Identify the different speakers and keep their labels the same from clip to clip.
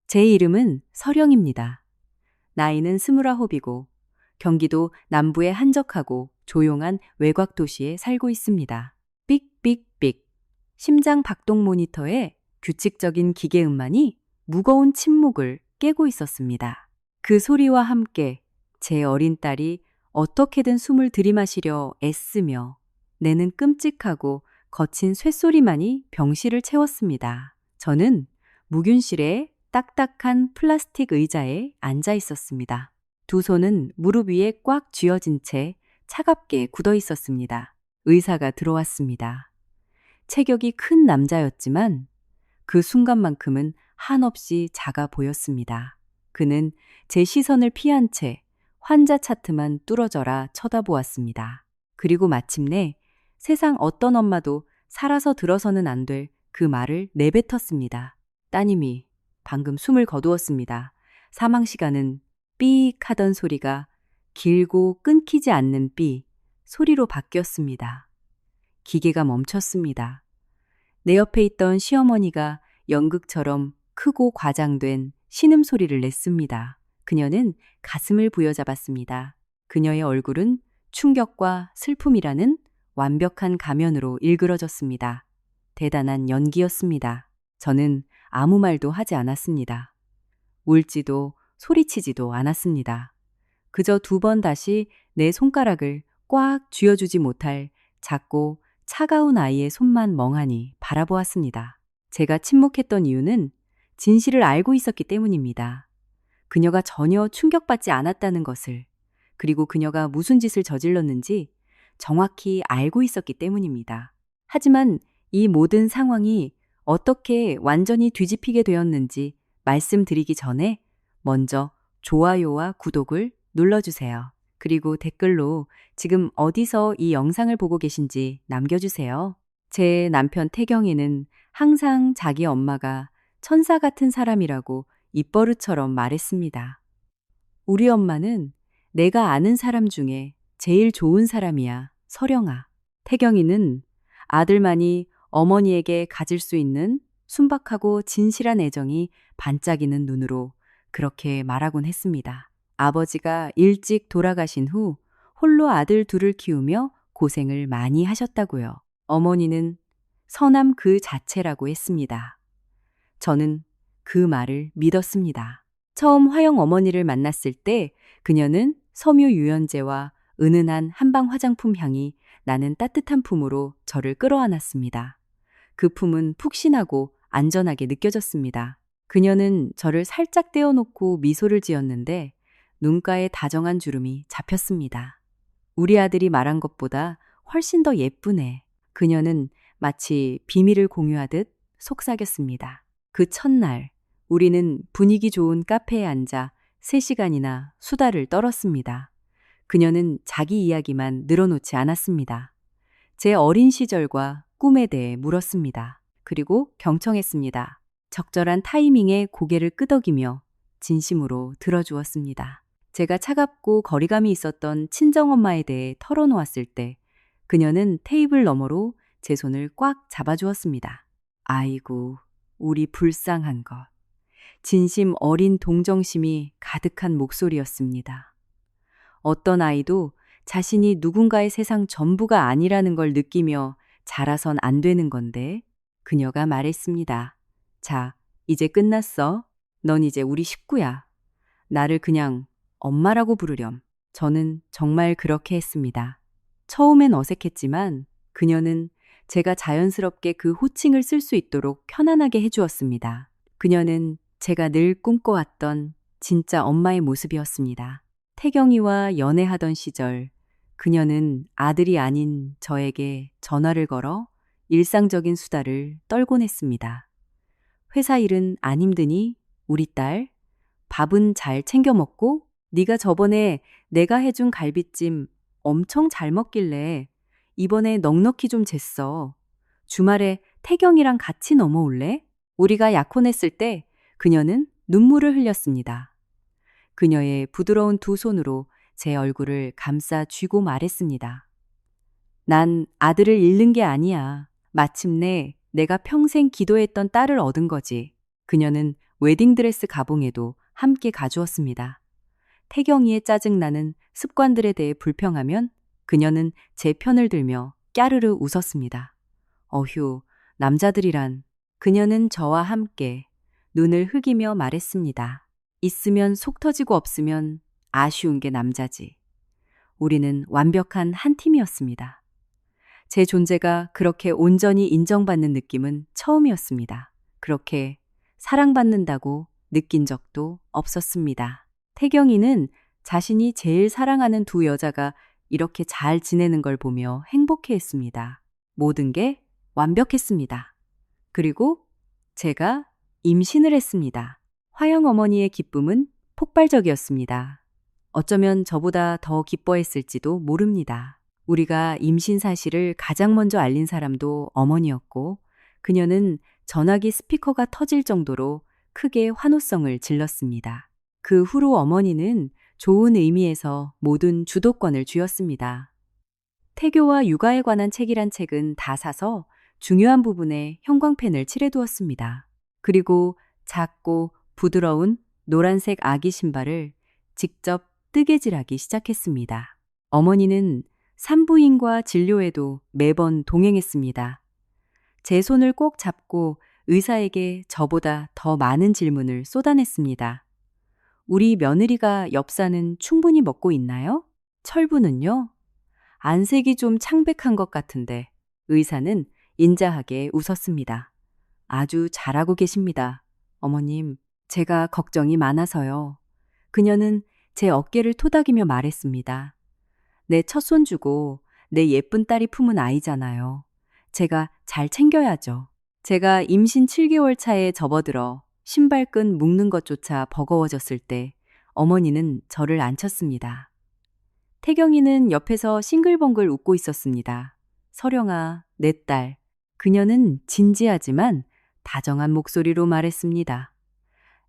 Speaker 1: 제 이름은 서령입니다. 나이는 29이고 경기도 남부의 한적하고 조용한 외곽 도시에 살고 있습니다. 삑삑삑. 심장 박동 모니터에 규칙적인 기계음만이 무거운 침묵을 깨고 있었습니다. 그 소리와 함께 제 어린 딸이 어떻게든 숨을 들이마시려 애쓰며 내는 끔찍하고 거친 쇳소리만이 병실을 채웠습니다. 저는 무균실의 딱딱한 플라스틱 의자에 앉아 있었습니다. 두 손은 무릎 위에 꽉 쥐어진 채 차갑게 굳어 있었습니다. 의사가 들어왔습니다. 체격이 큰 남자였지만 그 순간만큼은 한없이 작아 보였습니다. 그는 제 시선을 피한 채 환자 차트만 뚫어져라 쳐다보았습니다. 그리고 마침내 세상 어떤 엄마도 살아서 들어서는 안 될 그 말을 내뱉었습니다. 따님이 방금 숨을 거두었습니다. 사망 시간은 삐익 하던 소리가 길고 끊기지 않는 삐 소리로 바뀌었습니다. 기계가 멈췄습니다. 내 옆에 있던 시어머니가 연극처럼 크고 과장된 신음소리를 냈습니다. 그녀는 가슴을 부여잡았습니다. 그녀의 얼굴은 충격과 슬픔이라는 완벽한 가면으로 일그러졌습니다. 대단한 연기였습니다. 저는 아무 말도 하지 않았습니다. 울지도 소리치지도 않았습니다. 그저 2번 다시 내 손가락을 꽉 쥐어주지 못할 작고 차가운 아이의 손만 멍하니 바라보았습니다. 제가 침묵했던 이유는 진실을 알고 있었기 때문입니다. 그녀가 전혀 충격받지 않았다는 것을, 그리고 그녀가 무슨 짓을 저질렀는지 정확히 알고 있었기 때문입니다. 하지만 이 모든 상황이 어떻게 완전히 뒤집히게 되었는지 말씀드리기 전에 먼저 좋아요와 구독을 눌러주세요. 그리고 댓글로 지금 어디서 이 영상을 보고 계신지 남겨주세요. 제 남편 태경이는 항상 자기 엄마가 천사 같은 사람이라고 입버릇처럼 말했습니다. 우리 엄마는 내가 아는 사람 중에 제일 좋은 사람이야, 서령아. 태경이는 아들만이 어머니에게 가질 수 있는 순박하고 진실한 애정이 반짝이는 눈으로 그렇게 말하곤 했습니다. 아버지가 일찍 돌아가신 후 홀로 아들 둘을 키우며 고생을 많이 하셨다고요. 어머니는 선함 그 자체라고 했습니다. 저는 그 말을 믿었습니다. 처음 화영 어머니를 만났을 때 그녀는 섬유 유연제와 은은한 한방 화장품 향이 나는 따뜻한 품으로 저를 끌어안았습니다. 그 품은 푹신하고 안전하게 느껴졌습니다. 그녀는 저를 살짝 떼어놓고 미소를 지었는데 눈가에 다정한 주름이 잡혔습니다. 우리 아들이 말한 것보다 훨씬 더 예쁘네. 그녀는 마치 비밀을 공유하듯 속삭였습니다. 그 첫날, 우리는 분위기 좋은 카페에 앉아 3시간이나 수다를 떨었습니다. 그녀는 자기 이야기만 늘어놓지 않았습니다. 제 어린 시절과 꿈에 대해 물었습니다. 그리고 경청했습니다. 적절한 타이밍에 고개를 끄덕이며 진심으로 들어주었습니다. 제가 차갑고 거리감이 있었던 친정엄마에 대해 털어놓았을 때 그녀는 테이블 너머로 제 손을 꽉 잡아주었습니다. 아이고, 우리 불쌍한 것. 진심 어린 동정심이 가득한 목소리였습니다. 어떤 아이도 자신이 누군가의 세상 전부가 아니라는 걸 느끼며 자라선 안 되는 건데 그녀가 말했습니다. 자, 이제 끝났어. 넌 이제 우리 식구야. 나를 그냥 엄마라고 부르렴. 저는 정말 그렇게 했습니다. 처음엔 어색했지만 그녀는 제가 자연스럽게 그 호칭을 쓸 수 있도록 편안하게 해주었습니다. 그녀는 제가 늘 꿈꿔왔던 진짜 엄마의 모습이었습니다. 태경이와 연애하던 시절 그녀는 아들이 아닌 저에게 전화를 걸어 일상적인 수다를 떨곤 했습니다. 회사 일은 안 힘드니? 우리 딸? 밥은 잘 챙겨 먹고? 네가 저번에 내가 해준 갈비찜 엄청 잘 먹길래 이번에 넉넉히 좀 쟀어. 주말에 태경이랑 같이 넘어올래? 우리가 약혼했을 때 그녀는 눈물을 흘렸습니다. 그녀의 부드러운 두 손으로 제 얼굴을 감싸 쥐고 말했습니다. 난 아들을 잃는 게 아니야. 마침내 내가 평생 기도했던 딸을 얻은 거지. 그녀는 웨딩드레스 가봉에도 함께 가주었습니다. 태경이의 짜증나는 습관들에 대해 불평하면 그녀는 제 편을 들며 까르르 웃었습니다. 어휴, 남자들이란. 그녀는 저와 함께 눈을 흐기며 말했습니다. 있으면 속 터지고 없으면 아쉬운 게 남자지. 우리는 완벽한 한 팀이었습니다. 제 존재가 그렇게 온전히 인정받는 느낌은 처음이었습니다. 그렇게 사랑받는다고 느낀 적도 없었습니다. 태경이는 자신이 제일 사랑하는 두 여자가 이렇게 잘 지내는 걸 보며 행복해했습니다. 모든 게 완벽했습니다. 그리고 제가 임신을 했습니다. 화영 어머니의 기쁨은 폭발적이었습니다. 어쩌면 저보다 더 기뻐했을지도 모릅니다. 우리가 임신 사실을 가장 먼저 알린 사람도 어머니였고, 그녀는 전화기 스피커가 터질 정도로 크게 환호성을 질렀습니다. 그 후로 어머니는 좋은 의미에서 모든 주도권을 쥐었습니다. 태교와 육아에 관한 책이란 책은 다 사서 중요한 부분에 형광펜을 칠해두었습니다. 그리고 작고 부드러운 노란색 아기 신발을 직접 뜨개질하기 시작했습니다. 어머니는 산부인과 진료에도 매번 동행했습니다. 제 손을 꼭 잡고 의사에게 저보다 더 많은 질문을 쏟아냈습니다. 우리 며느리가 엽사는 충분히 먹고 있나요? 철부는요? 안색이 좀 창백한 것 같은데 의사는 인자하게 웃었습니다. 아주 잘하고 계십니다. 어머님, 제가 걱정이 많아서요. 그녀는 제 어깨를 토닥이며 말했습니다. 내 첫 손주고 내 예쁜 딸이 품은 아이잖아요. 제가 잘 챙겨야죠. 제가 임신 7개월 차에 접어들어 신발끈 묶는 것조차 버거워졌을 때 어머니는 저를 안쳤습니다. 태경이는 옆에서 싱글벙글 웃고 있었습니다. 서령아, 내 딸. 그녀는 진지하지만 다정한 목소리로 말했습니다.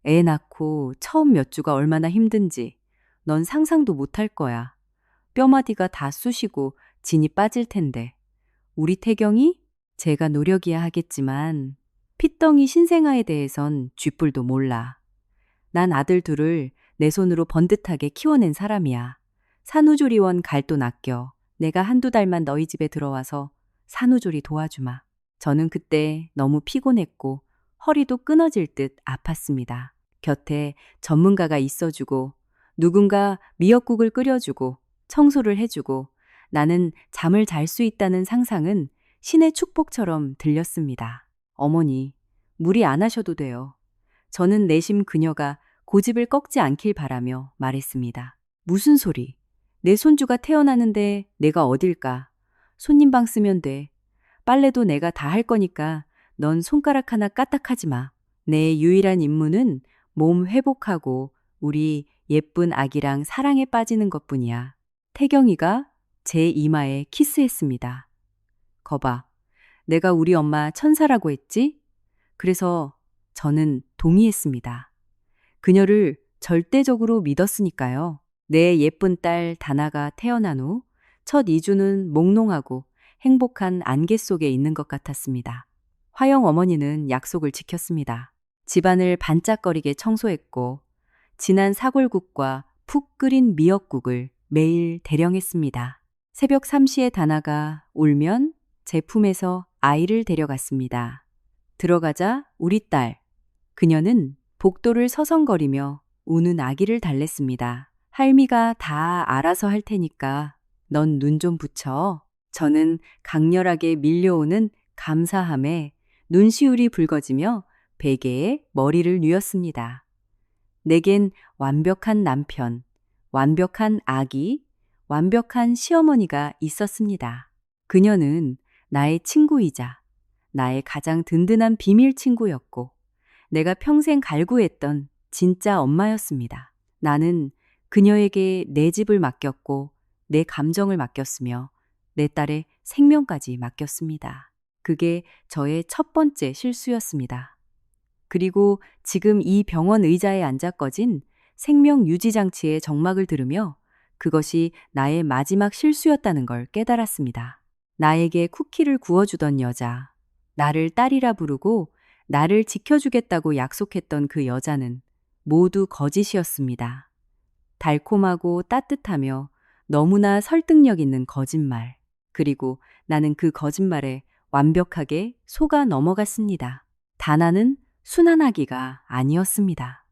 Speaker 1: 애 낳고 처음 몇 주가 얼마나 힘든지 넌 상상도 못할 거야. 뼈마디가 다 쑤시고 진이 빠질 텐데. 우리 태경이? 제가 노력이야 하겠지만 핏덩이 신생아에 대해선 쥐뿔도 몰라. 난 아들 둘을 내 손으로 번듯하게 키워낸 사람이야. 산후조리원 갈 돈 아껴. 내가 한두 달만 너희 집에 들어와서 산후조리 도와주마. 저는 그때 너무 피곤했고 허리도 끊어질 듯 아팠습니다. 곁에 전문가가 있어주고 누군가 미역국을 끓여주고 청소를 해주고 나는 잠을 잘 수 있다는 상상은 신의 축복처럼 들렸습니다. 어머니, 무리 안 하셔도 돼요. 저는 내심 그녀가 고집을 꺾지 않길 바라며 말했습니다. 무슨 소리? 내 손주가 태어나는데 내가 어딜까? 손님 방 쓰면 돼. 빨래도 내가 다 할 거니까 넌 손가락 하나 까딱하지 마. 내 유일한 임무는 몸 회복하고 우리 예쁜 아기랑 사랑에 빠지는 것뿐이야. 태경이가 제 이마에 키스했습니다. 거봐, 내가 우리 엄마 천사라고 했지? 그래서 저는 동의했습니다. 그녀를 절대적으로 믿었으니까요. 내 예쁜 딸 다나가 태어난 후 첫 2주는 몽롱하고 행복한 안개 속에 있는 것 같았습니다. 화영 어머니는 약속을 지켰습니다. 집안을 반짝거리게 청소했고 진한 사골국과 푹 끓인 미역국을 매일 대령했습니다. 새벽 3시에 다나가 울면 제 품에서 아이를 데려갔습니다. 들어가자 우리 딸. 그녀는 복도를 서성거리며 우는 아기를 달랬습니다. 할미가 다 알아서 할 테니까 넌 눈 좀 붙여. 저는 강렬하게 밀려오는 감사함에 눈시울이 붉어지며 베개에 머리를 뉘었습니다. 내겐 완벽한 남편, 완벽한 아기, 완벽한 시어머니가 있었습니다. 그녀는 나의 친구이자 나의 가장 든든한 비밀 친구였고 내가 평생 갈구했던 진짜 엄마였습니다. 나는 그녀에게 내 집을 맡겼고 내 감정을 맡겼으며 내 딸의 생명까지 맡겼습니다. 그게 저의 첫 번째 실수였습니다. 그리고 지금 이 병원 의자에 앉아 꺼진 생명 유지 장치의 정막을 들으며 그것이 나의 마지막 실수였다는 걸 깨달았습니다. 나에게 쿠키를 구워주던 여자, 나를 딸이라 부르고 나를 지켜주겠다고 약속했던 그 여자는 모두 거짓이었습니다. 달콤하고 따뜻하며 너무나 설득력 있는 거짓말. 그리고 나는 그 거짓말에 완벽하게 속아 넘어갔습니다. 다나는 순환하기가 아니었습니다.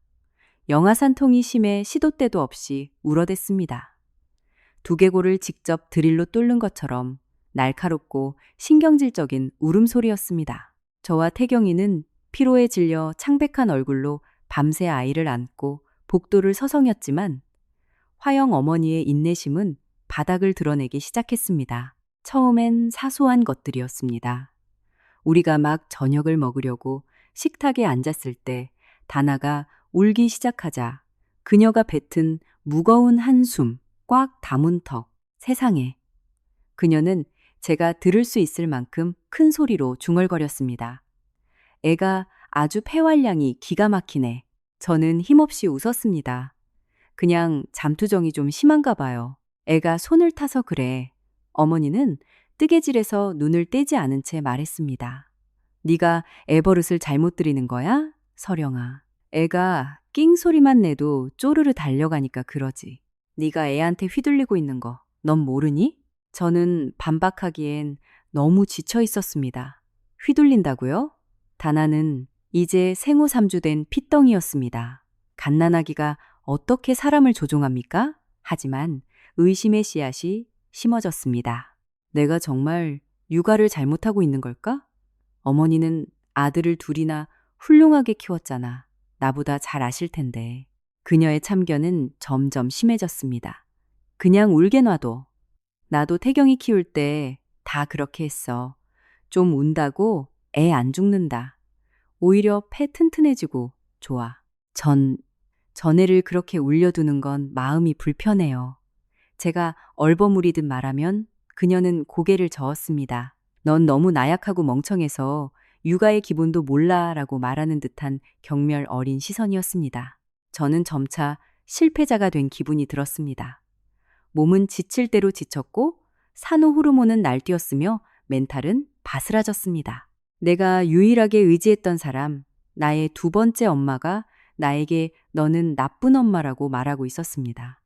Speaker 1: 영하산통이 심해 시도 때도 없이 울어댔습니다. 두개골을 직접 드릴로 뚫는 것처럼 날카롭고 신경질적인 울음소리였습니다. 저와 태경이는 피로에 질려 창백한 얼굴로 밤새 아이를 안고 복도를 서성였지만 화영 어머니의 인내심은 바닥을 드러내기 시작했습니다. 처음엔 사소한 것들이었습니다. 우리가 막 저녁을 먹으려고 식탁에 앉았을 때 다나가 울기 시작하자 그녀가 뱉은 무거운 한숨, 꽉 담은 턱, 세상에. 그녀는 제가 들을 수 있을 만큼 큰 소리로 중얼거렸습니다. 애가 아주 폐활량이 기가 막히네. 저는 힘없이 웃었습니다. 그냥 잠투정이 좀 심한가 봐요. 애가 손을 타서 그래. 어머니는 뜨개질에서 눈을 떼지 않은 채 말했습니다. 네가 애 버릇을 잘못 들이는 거야? 서령아. 애가 낑 소리만 내도 쪼르르 달려가니까 그러지. 네가 애한테 휘둘리고 있는 거 넌 모르니? 저는 반박하기엔 너무 지쳐 있었습니다. 휘둘린다고요? 다나는 이제 생후 3주 된 핏덩이였습니다. 갓난아기가 어떻게 사람을 조종합니까? 하지만 의심의 씨앗이 심어졌습니다. 내가 정말 육아를 잘못하고 있는 걸까? 어머니는 아들을 둘이나 훌륭하게 키웠잖아. 나보다 잘 아실 텐데. 그녀의 참견은 점점 심해졌습니다. 그냥 울게 놔둬. 나도 태경이 키울 때 다 그렇게 했어. 좀 운다고 애 안 죽는다. 오히려 폐 튼튼해지고 좋아. 전애를 그렇게 울려두는 건 마음이 불편해요. 제가 얼버무리듯 말하면 그녀는 고개를 저었습니다. 넌 너무 나약하고 멍청해서 육아의 기본도 몰라 라고 말하는 듯한 경멸 어린 시선이었습니다. 저는 점차 실패자가 된 기분이 들었습니다. 몸은 지칠 대로 지쳤고 산후 호르몬은 날뛰었으며 멘탈은 바스라졌습니다. 내가 유일하게 의지했던 사람, 나의 두 번째 엄마가 나에게 너는 나쁜 엄마라고 말하고 있었습니다.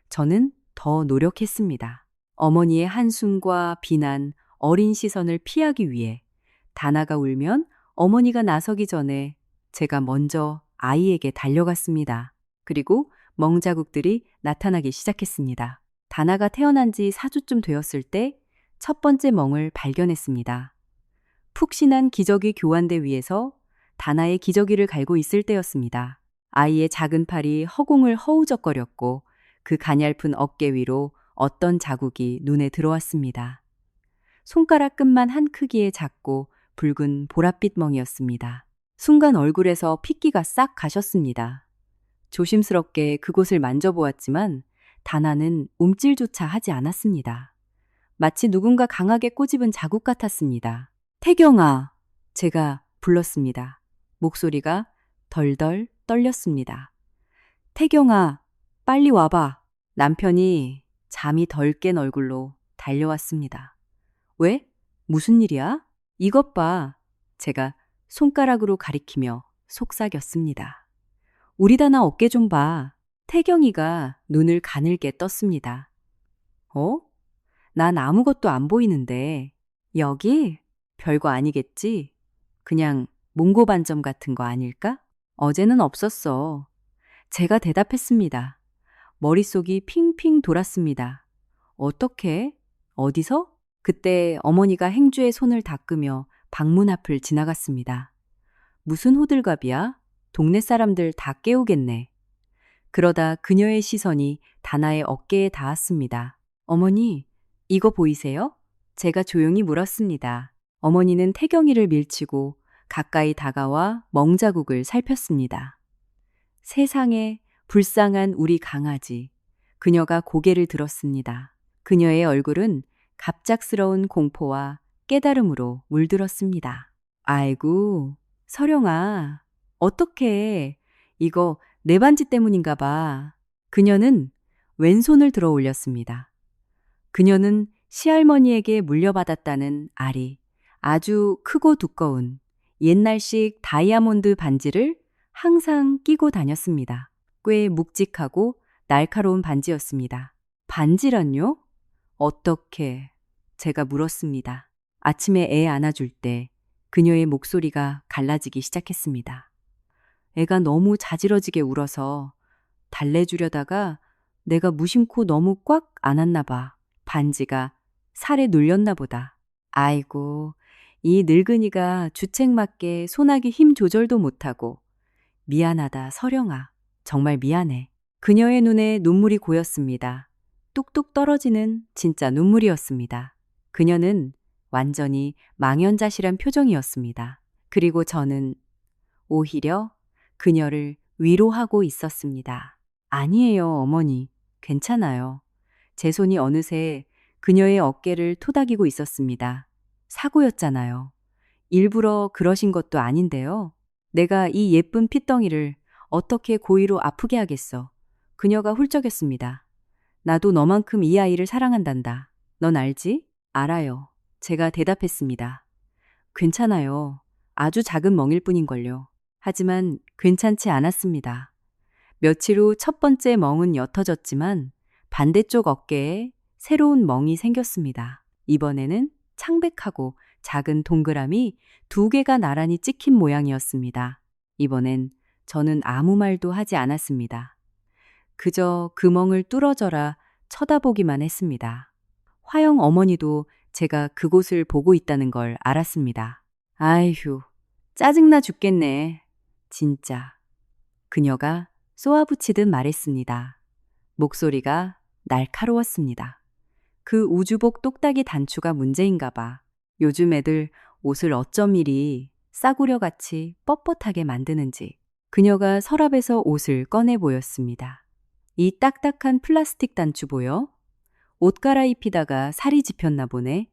Speaker 1: 저는 더 노력했습니다. 어머니의 한숨과 비난, 어린 시선을 피하기 위해 다나가 울면 어머니가 나서기 전에 제가 먼저 아이에게 달려갔습니다. 그리고 멍자국들이 나타나기 시작했습니다. 다나가 태어난 지 4주쯤 되었을 때 첫 번째 멍을 발견했습니다. 푹신한 기저귀 교환대 위에서 다나의 기저귀를 갈고 있을 때였습니다. 아이의 작은 팔이 허공을 허우적거렸고 그 가냘픈 어깨 위로 어떤 자국이 눈에 들어왔습니다. 손가락 끝만 한 크기의 작고 붉은 보랏빛 멍이었습니다. 순간 얼굴에서 핏기가 싹 가셨습니다. 조심스럽게 그곳을 만져보았지만 다나는 움찔조차 하지 않았습니다. 마치 누군가 강하게 꼬집은 자국 같았습니다. 태경아, 제가 불렀습니다. 목소리가 덜덜 떨렸습니다. 태경아, 빨리 와봐. 남편이 잠이 덜 깬 얼굴로 달려왔습니다. 왜? 무슨 일이야? 이것 봐. 제가 손가락으로 가리키며 속삭였습니다. 우리 다나 어깨 좀 봐. 태경이가 눈을 가늘게 떴습니다. 어? 난 아무것도 안 보이는데. 여기? 별거 아니겠지? 그냥 몽고반점 같은 거 아닐까? 어제는 없었어. 제가 대답했습니다. 머릿속이 핑핑 돌았습니다. 어떻게? 어디서? 그때 어머니가 행주의 손을 닦으며 방문 앞을 지나갔습니다. 무슨 호들갑이야? 동네 사람들 다 깨우겠네. 그러다 그녀의 시선이 다나의 어깨에 닿았습니다. 어머니, 이거 보이세요? 제가 조용히 물었습니다. 어머니는 태경이를 밀치고 가까이 다가와 멍자국을 살폈습니다. 세상에 불쌍한 우리 강아지. 그녀가 고개를 들었습니다. 그녀의 얼굴은 갑작스러운 공포와 깨달음으로 물들었습니다. 아이고, 서령아, 어떡해. 이거 내 반지 때문인가 봐. 그녀는 왼손을 들어 올렸습니다. 그녀는 시할머니에게 물려받았다는 알이 아주 크고 두꺼운 옛날식 다이아몬드 반지를 항상 끼고 다녔습니다. 꽤 묵직하고 날카로운 반지였습니다. 반지란요? 어떻게? 제가 물었습니다. 아침에 애 안아줄 때 그녀의 목소리가 갈라지기 시작했습니다. 애가 너무 자지러지게 울어서 달래주려다가 내가 무심코 너무 꽉 안았나 봐. 반지가 살에 눌렸나 보다. 아이고, 이 늙은이가 주책 맞게 소나기 힘 조절도 못하고. 미안하다, 서령아. 정말 미안해. 그녀의 눈에 눈물이 고였습니다. 뚝뚝 떨어지는 진짜 눈물이었습니다. 그녀는 완전히 망연자실한 표정이었습니다. 그리고 저는 오히려 그녀를 위로하고 있었습니다. 아니에요, 어머니. 괜찮아요. 제 손이 어느새 그녀의 어깨를 토닥이고 있었습니다. 사고였잖아요. 일부러 그러신 것도 아닌데요. 내가 이 예쁜 핏덩이를 어떻게 고의로 아프게 하겠어. 그녀가 훌쩍였습니다. 나도 너만큼 이 아이를 사랑한단다. 넌 알지? 알아요. 제가 대답했습니다. 괜찮아요. 아주 작은 멍일 뿐인걸요. 하지만 괜찮지 않았습니다. 며칠 후 첫 번째 멍은 옅어졌지만 반대쪽 어깨에 새로운 멍이 생겼습니다. 이번에는 창백하고 작은 동그라미 2개가 나란히 찍힌 모양이었습니다. 이번엔 저는 아무 말도 하지 않았습니다. 그저 그 멍을 뚫어져라 쳐다보기만 했습니다. 화영 어머니도 제가 그곳을 보고 있다는 걸 알았습니다. 아휴, 짜증나 죽겠네. 진짜. 그녀가 쏘아붙이듯 말했습니다. 목소리가 날카로웠습니다. 그 우주복 똑딱이 단추가 문제인가 봐. 요즘 애들 옷을 어쩜 이리 싸구려같이 뻣뻣하게 만드는지. 그녀가 서랍에서 옷을 꺼내 보였습니다. 이 딱딱한 플라스틱 단추 보여? 옷 갈아입히다가 살이 집혔나 보네.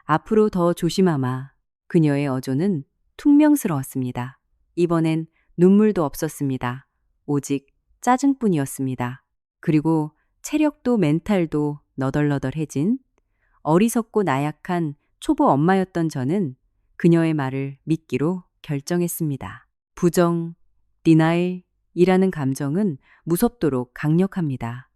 Speaker 1: 앞으로 더 조심하마. 그녀의 어조는 퉁명스러웠습니다. 이번엔 눈물도 없었습니다. 오직 짜증뿐이었습니다. 그리고 체력도 멘탈도 너덜너덜해진 어리석고 나약한 초보 엄마였던 저는 그녀의 말을 믿기로 결정했습니다. 부정, 디나일이라는 감정은 무섭도록 강력합니다.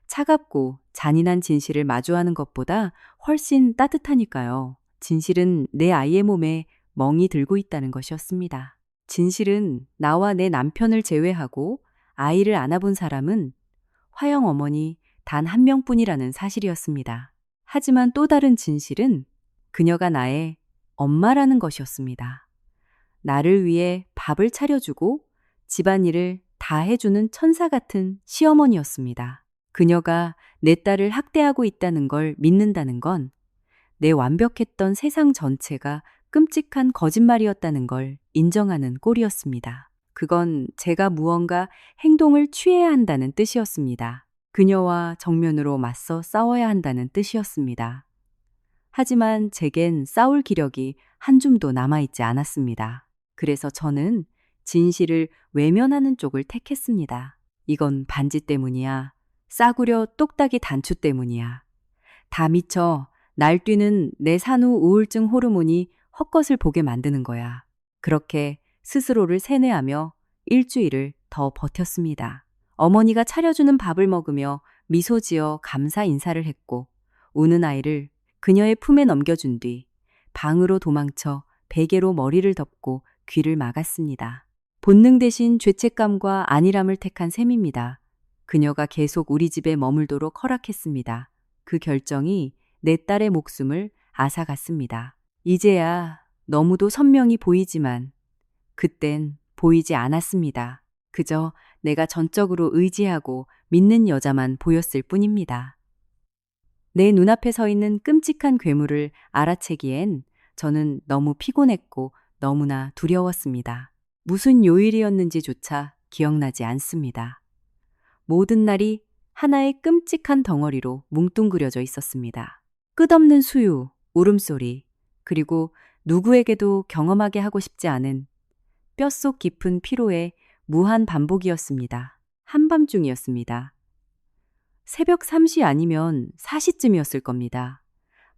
Speaker 1: 차갑고 잔인한 진실을 마주하는 것보다 훨씬 따뜻하니까요. 진실은 내 아이의 몸에 멍이 들고 있다는 것이었습니다. 진실은 나와 내 남편을 제외하고 아이를 안아본 사람은 화영 어머니 단 한 명뿐이라는 사실이었습니다. 하지만 또 다른 진실은 그녀가 나의 엄마라는 것이었습니다. 나를 위해 밥을 차려주고 집안일을 다 해주는 천사 같은 시어머니였습니다. 그녀가 내 딸을 학대하고 있다는 걸 믿는다는 건 내 완벽했던 세상 전체가 끔찍한 거짓말이었다는 걸 인정하는 꼴이었습니다. 그건 제가 무언가 행동을 취해야 한다는 뜻이었습니다. 그녀와 정면으로 맞서 싸워야 한다는 뜻이었습니다. 하지만 제겐 싸울 기력이 한 줌도 남아있지 않았습니다. 그래서 저는 진실을 외면하는 쪽을 택했습니다. 이건 반지 때문이야. 싸구려 똑딱이 단추 때문이야. 다 미쳐 날뛰는 내 산후 우울증 호르몬이 헛것을 보게 만드는 거야. 그렇게 스스로를 세뇌하며 일주일을 더 버텼습니다. 어머니가 차려주는 밥을 먹으며 미소 지어 감사 인사를 했고 우는 아이를 그녀의 품에 넘겨준 뒤 방으로 도망쳐 베개로 머리를 덮고 귀를 막았습니다. 본능 대신 죄책감과 안일함을 택한 셈입니다. 그녀가 계속 우리 집에 머물도록 허락했습니다. 그 결정이 내 딸의 목숨을 앗아갔습니다. 이제야 너무도 선명히 보이지만 그땐 보이지 않았습니다. 그저 내가 전적으로 의지하고 믿는 여자만 보였을 뿐입니다. 내 눈앞에 서 있는 끔찍한 괴물을 알아채기엔 저는 너무 피곤했고 너무나 두려웠습니다. 무슨 요일이었는지조차 기억나지 않습니다. 모든 날이 하나의 끔찍한 덩어리로 뭉뚱그려져 있었습니다. 끝없는 수유, 울음소리, 그리고 누구에게도 경험하게 하고 싶지 않은 뼛속 깊은 피로의 무한 반복이었습니다. 한밤중이었습니다. 새벽 3시 아니면 4시쯤이었을 겁니다.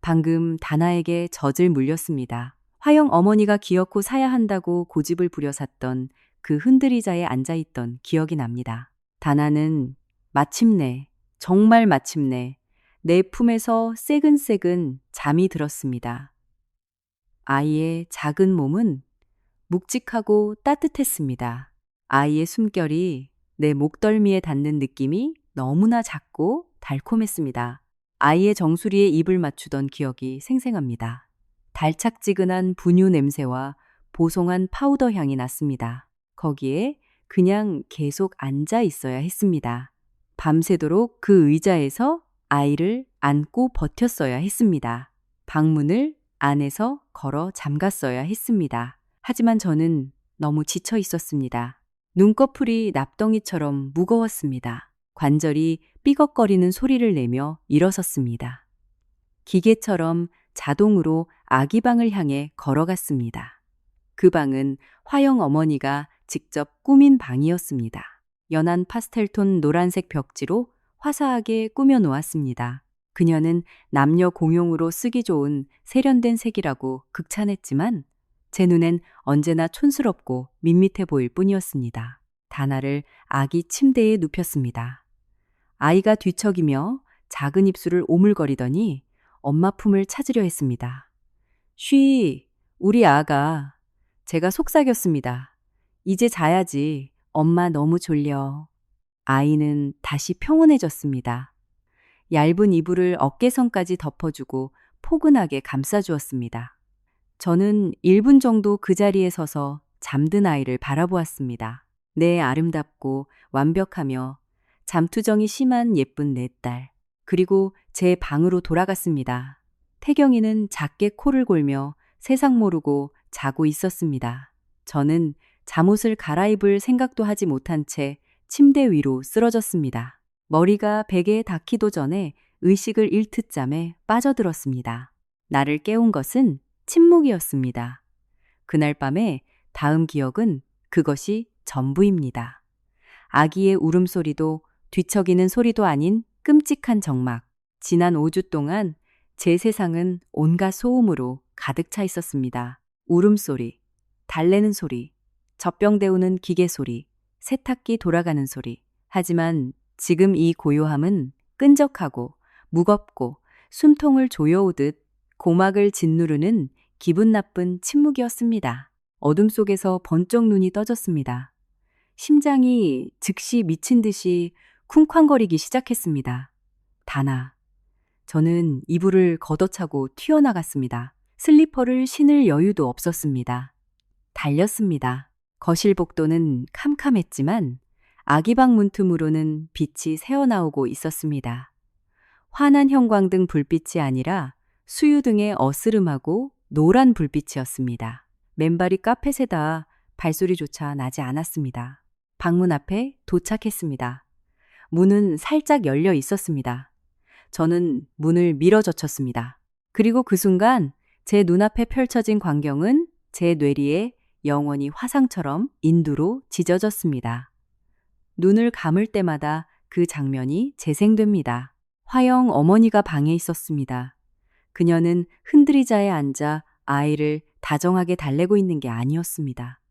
Speaker 1: 방금 다나에게 젖을 물렸습니다. 화영 어머니가 기어코 사야 한다고 고집을 부려 샀던 그 흔들의자에 앉아있던 기억이 납니다. 다나는 마침내, 정말 마침내 내 품에서 새근새근 잠이 들었습니다. 아이의 작은 몸은 묵직하고 따뜻했습니다. 아이의 숨결이 내 목덜미에 닿는 느낌이 너무나 작고 달콤했습니다. 아이의 정수리에 입을 맞추던 기억이 생생합니다. 달착지근한 분유 냄새와 보송한 파우더 향이 났습니다. 거기에 그냥 계속 앉아 있어야 했습니다. 밤새도록 그 의자에서 아이를 안고 버텼어야 했습니다. 방문을 안에서 걸어 잠갔어야 했습니다. 하지만 저는 너무 지쳐 있었습니다. 눈꺼풀이 납덩이처럼 무거웠습니다. 관절이 삐걱거리는 소리를 내며 일어섰습니다. 기계처럼 자동으로 아기 방을 향해 걸어갔습니다. 그 방은 화영 어머니가 직접 꾸민 방이었습니다. 연한 파스텔톤 노란색 벽지로 화사하게 꾸며 놓았습니다. 그녀는 남녀 공용으로 쓰기 좋은 세련된 색이라고 극찬했지만 제 눈엔 언제나 촌스럽고 밋밋해 보일 뿐이었습니다. 다나를 아기 침대에 눕혔습니다. 아이가 뒤척이며 작은 입술을 오물거리더니 엄마 품을 찾으려 했습니다. 쉬, 우리 아가. 제가 속삭였습니다. 이제 자야지. 엄마 너무 졸려. 아이는 다시 평온해졌습니다. 얇은 이불을 어깨선까지 덮어주고 포근하게 감싸주었습니다. 저는 1분 정도 그 자리에 서서 잠든 아이를 바라보았습니다. 내 아름답고 완벽하며 잠투정이 심한 예쁜 내 딸. 그리고 제 방으로 돌아갔습니다. 태경이는 작게 코를 골며 세상 모르고 자고 있었습니다. 저는 잠옷을 갈아입을 생각도 하지 못한 채 침대 위로 쓰러졌습니다. 머리가 베개에 닿기도 전에 의식을 잃듯 잠에 빠져들었습니다. 나를 깨운 것은 침묵이었습니다. 그날 밤에 다음 기억은 그것이 전부입니다. 아기의 울음소리도 뒤척이는 소리도 아닌 끔찍한 정막. 지난 5주 동안 제 세상은 온갖 소음으로 가득 차 있었습니다. 울음소리, 달래는 소리, 젖병 데우는 기계 소리, 세탁기 돌아가는 소리. 하지만 지금 이 고요함은 끈적하고 무겁고 숨통을 조여오듯 고막을 짓누르는 기분 나쁜 침묵이었습니다. 어둠 속에서 번쩍 눈이 떠졌습니다. 심장이 즉시 미친 듯이 쿵쾅거리기 시작했습니다. 다나. 저는 이불을 걷어차고 튀어나갔습니다. 슬리퍼를 신을 여유도 없었습니다. 달렸습니다. 거실 복도는 캄캄했지만 아기방 문틈으로는 빛이 새어나오고 있었습니다. 환한 형광등 불빛이 아니라 수유등의 어스름하고 노란 불빛이었습니다. 맨발이 카펫에다 발소리조차 나지 않았습니다. 방문 앞에 도착했습니다. 문은 살짝 열려 있었습니다. 저는 문을 밀어젖혔습니다. 그리고 그 순간 제 눈앞에 펼쳐진 광경은 제 뇌리에 영원히 화상처럼 인두로 지져졌습니다. 눈을 감을 때마다 그 장면이 재생됩니다. 화영 어머니가 방에 있었습니다. 그녀는 흔들의자에 앉아 아이를 다정하게 달래고 있는 게 아니었습니다.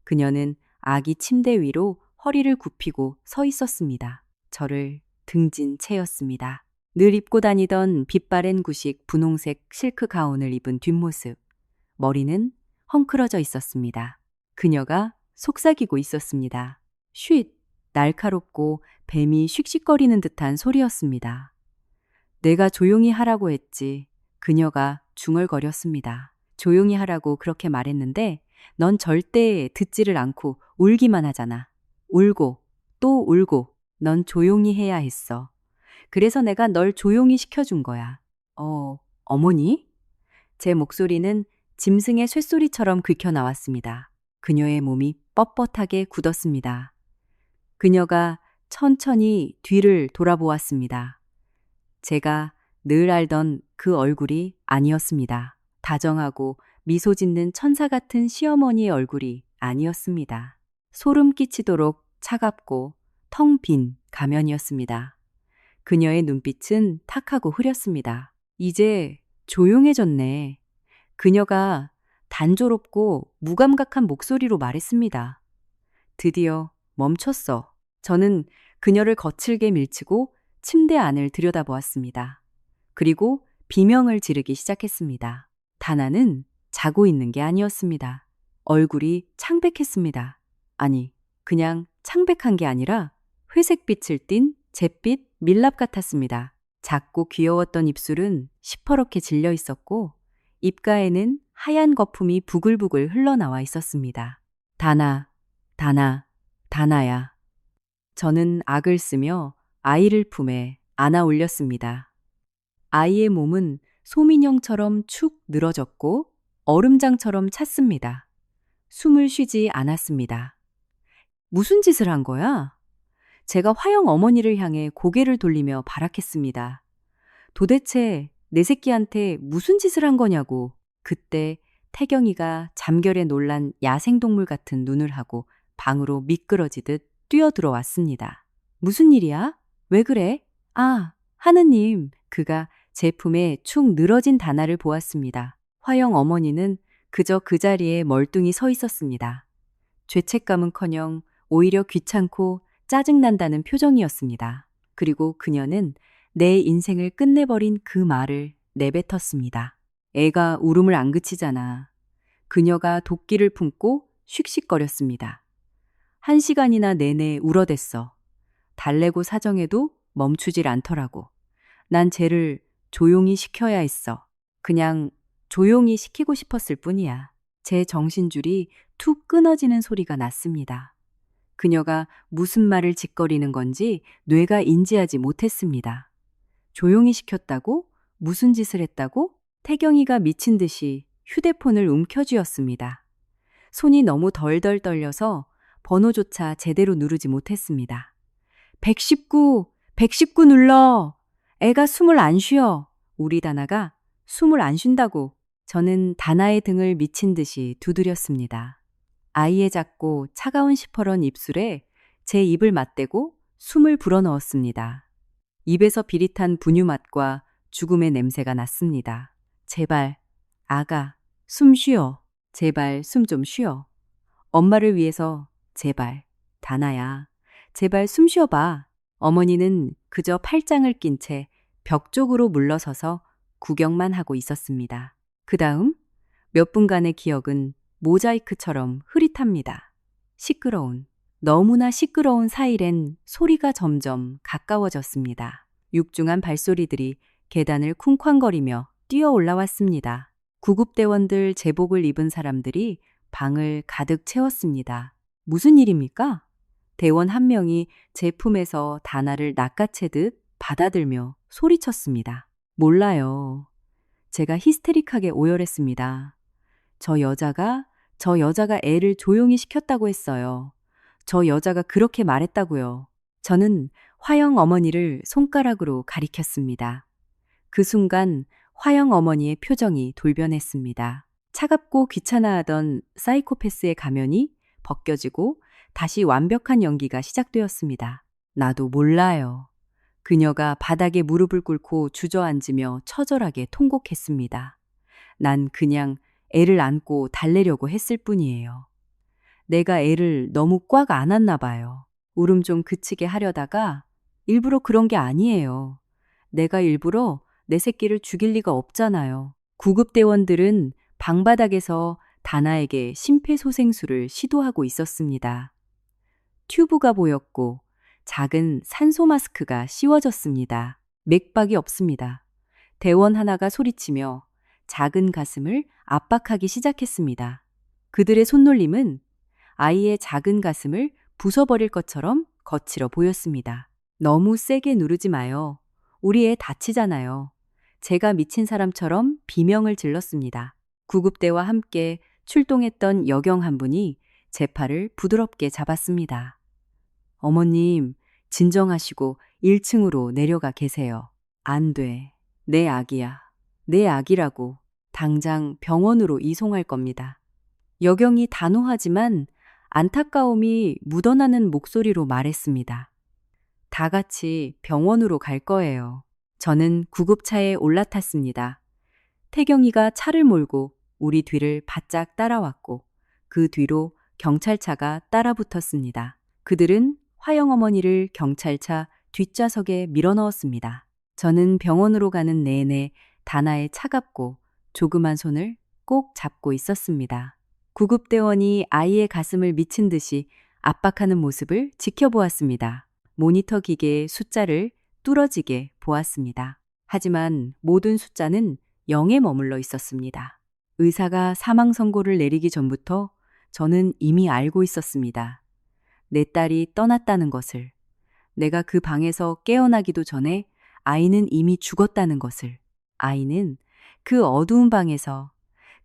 Speaker 1: 그녀는 아기 침대 위로 허리를 굽히고 서 있었습니다. 저를 등진 채였습니다. 늘 입고 다니던 빛바랜 구식 분홍색 실크 가운을 입은 뒷모습. 머리는 헝클어져 있었습니다. 그녀가 속삭이고 있었습니다. 쉿! 날카롭고 뱀이 씩씩거리는 듯한 소리였습니다. 내가 조용히 하라고 했지. 그녀가 중얼거렸습니다. 조용히 하라고 그렇게 말했는데 넌 절대 듣지를 않고 울기만 하잖아. 울고 또 울고 넌 조용히 해야 했어. 그래서 내가 널 조용히 시켜준 거야. 어머니? 제 목소리는 짐승의 쇳소리처럼 긁혀 나왔습니다. 그녀의 몸이 뻣뻣하게 굳었습니다. 그녀가 천천히 뒤를 돌아보았습니다. 제가 늘 알던 그 얼굴이 아니었습니다. 다정하고 미소 짓는 천사 같은 시어머니의 얼굴이 아니었습니다. 소름 끼치도록 차갑고 텅 빈 가면이었습니다. 그녀의 눈빛은 탁하고 흐렸습니다. 이제 조용해졌네. 그녀가 단조롭고 무감각한 목소리로 말했습니다. 드디어 멈췄어. 저는 그녀를 거칠게 밀치고 침대 안을 들여다보았습니다. 그리고 비명을 지르기 시작했습니다. 다나는 자고 있는 게 아니었습니다. 얼굴이 창백했습니다. 아니, 그냥 창백한 게 아니라 회색빛을 띤 잿빛 밀랍 같았습니다. 작고 귀여웠던 입술은 시퍼렇게 질려 있었고 입가에는 하얀 거품이 부글부글 흘러나와 있었습니다. 다나, 다나, 다나야. 저는 악을 쓰며 아이를 품에 안아 올렸습니다. 아이의 몸은 소민형처럼 축 늘어졌고 얼음장처럼 찼습니다. 숨을 쉬지 않았습니다. 무슨 짓을 한 거야? 제가 화영 어머니를 향해 고개를 돌리며 발악했습니다. 도대체 내 새끼한테 무슨 짓을 한 거냐고. 그때 태경이가 잠결에 놀란 야생동물 같은 눈을 하고 방으로 미끄러지듯 뛰어들어왔습니다. 무슨 일이야? 왜 그래? 아, 하느님. 그가 제 품에 축 늘어진 다나를 보았습니다. 화영 어머니는 그저 그 자리에 멀뚱히 서 있었습니다. 죄책감은커녕 오히려 귀찮고 짜증난다는 표정이었습니다. 그리고 그녀는 내 인생을 끝내버린 그 말을 내뱉었습니다. 애가 울음을 안 그치잖아. 그녀가 도끼를 품고 씩씩거렸습니다. 1시간이나 내내 울어댔어. 달래고 사정해도 멈추질 않더라고. 난 쟤를 조용히 시켜야 했어. 그냥 조용히 시키고 싶었을 뿐이야. 제 정신줄이 툭 끊어지는 소리가 났습니다. 그녀가 무슨 말을 짓거리는 건지 뇌가 인지하지 못했습니다. 조용히 시켰다고? 무슨 짓을 했다고? 태경이가 미친 듯이 휴대폰을 움켜쥐었습니다. 손이 너무 덜덜 떨려서 번호조차 제대로 누르지 못했습니다. 119 눌러! 애가 숨을 안 쉬어. 우리 다나가 숨을 안 쉰다고. 저는 다나의 등을 미친 듯이 두드렸습니다. 아이의 작고 차가운 시퍼런 입술에 제 입을 맞대고 숨을 불어넣었습니다. 입에서 비릿한 분유 맛과 죽음의 냄새가 났습니다. 제발, 아가, 숨 쉬어. 제발 숨 좀 쉬어. 엄마를 위해서 제발, 다나야, 제발 숨 쉬어봐. 어머니는 그저 팔짱을 낀 채 벽 쪽으로 물러서서 구경만 하고 있었습니다. 그 다음 몇 분간의 기억은 모자이크처럼 흐릿합니다. 시끄러운, 너무나 시끄러운 사이렌 소리가 점점 가까워졌습니다. 육중한 발소리들이 계단을 쿵쾅거리며 뛰어 올라왔습니다. 구급대원들 제복을 입은 사람들이 방을 가득 채웠습니다. 무슨 일입니까? 대원 한 명이 제 품에서 다나를 낚아채듯 받아들며 소리쳤습니다. 몰라요. 제가 히스테릭하게 오열했습니다. 저 여자가 애를 조용히 시켰다고 했어요. 저 여자가 그렇게 말했다고요. 저는 화영 어머니를 손가락으로 가리켰습니다. 그 순간 화영 어머니의 표정이 돌변했습니다. 차갑고 귀찮아하던 사이코패스의 가면이 벗겨지고 다시 완벽한 연기가 시작되었습니다. 나도 몰라요. 그녀가 바닥에 무릎을 꿇고 주저앉으며 처절하게 통곡했습니다. 난 그냥 애를 안고 달래려고 했을 뿐이에요. 내가 애를 너무 꽉 안았나 봐요. 울음 좀 그치게 하려다가 일부러 그런 게 아니에요. 내가 일부러 내 새끼를 죽일 리가 없잖아요. 구급대원들은 방바닥에서 다나에게 심폐소생술을 시도하고 있었습니다. 튜브가 보였고 작은 산소 마스크가 씌워졌습니다. 맥박이 없습니다. 대원 하나가 소리치며 작은 가슴을 압박하기 시작했습니다. 그들의 손놀림은 아이의 작은 가슴을 부숴버릴 것처럼 거칠어 보였습니다. 너무 세게 누르지 마요. 우리 애 다치잖아요. 제가 미친 사람처럼 비명을 질렀습니다. 구급대와 함께 출동했던 여경 한 분이 제 팔을 부드럽게 잡았습니다. 어머님, 진정하시고 1층으로 내려가 계세요. 안 돼. 내 아기야. 내 아기라고. 당장 병원으로 이송할 겁니다. 여경이 단호하지만 안타까움이 묻어나는 목소리로 말했습니다. 다 같이 병원으로 갈 거예요. 저는 구급차에 올라탔습니다. 태경이가 차를 몰고 우리 뒤를 바짝 따라왔고 그 뒤로 경찰차가 따라붙었습니다. 그들은 화영 어머니를 경찰차 뒷좌석에 밀어넣었습니다. 저는 병원으로 가는 내내 다나의 차갑고 조그만 손을 꼭 잡고 있었습니다. 구급대원이 아이의 가슴을 미친 듯이 압박하는 모습을 지켜보았습니다. 모니터 기계의 숫자를 뚫어지게 보았습니다. 하지만 모든 숫자는 0에 머물러 있었습니다. 의사가 사망 선고를 내리기 전부터 저는 이미 알고 있었습니다. 내 딸이 떠났다는 것을, 내가 그 방에서 깨어나기도 전에 아이는 이미 죽었다는 것을, 아이는 그 어두운 방에서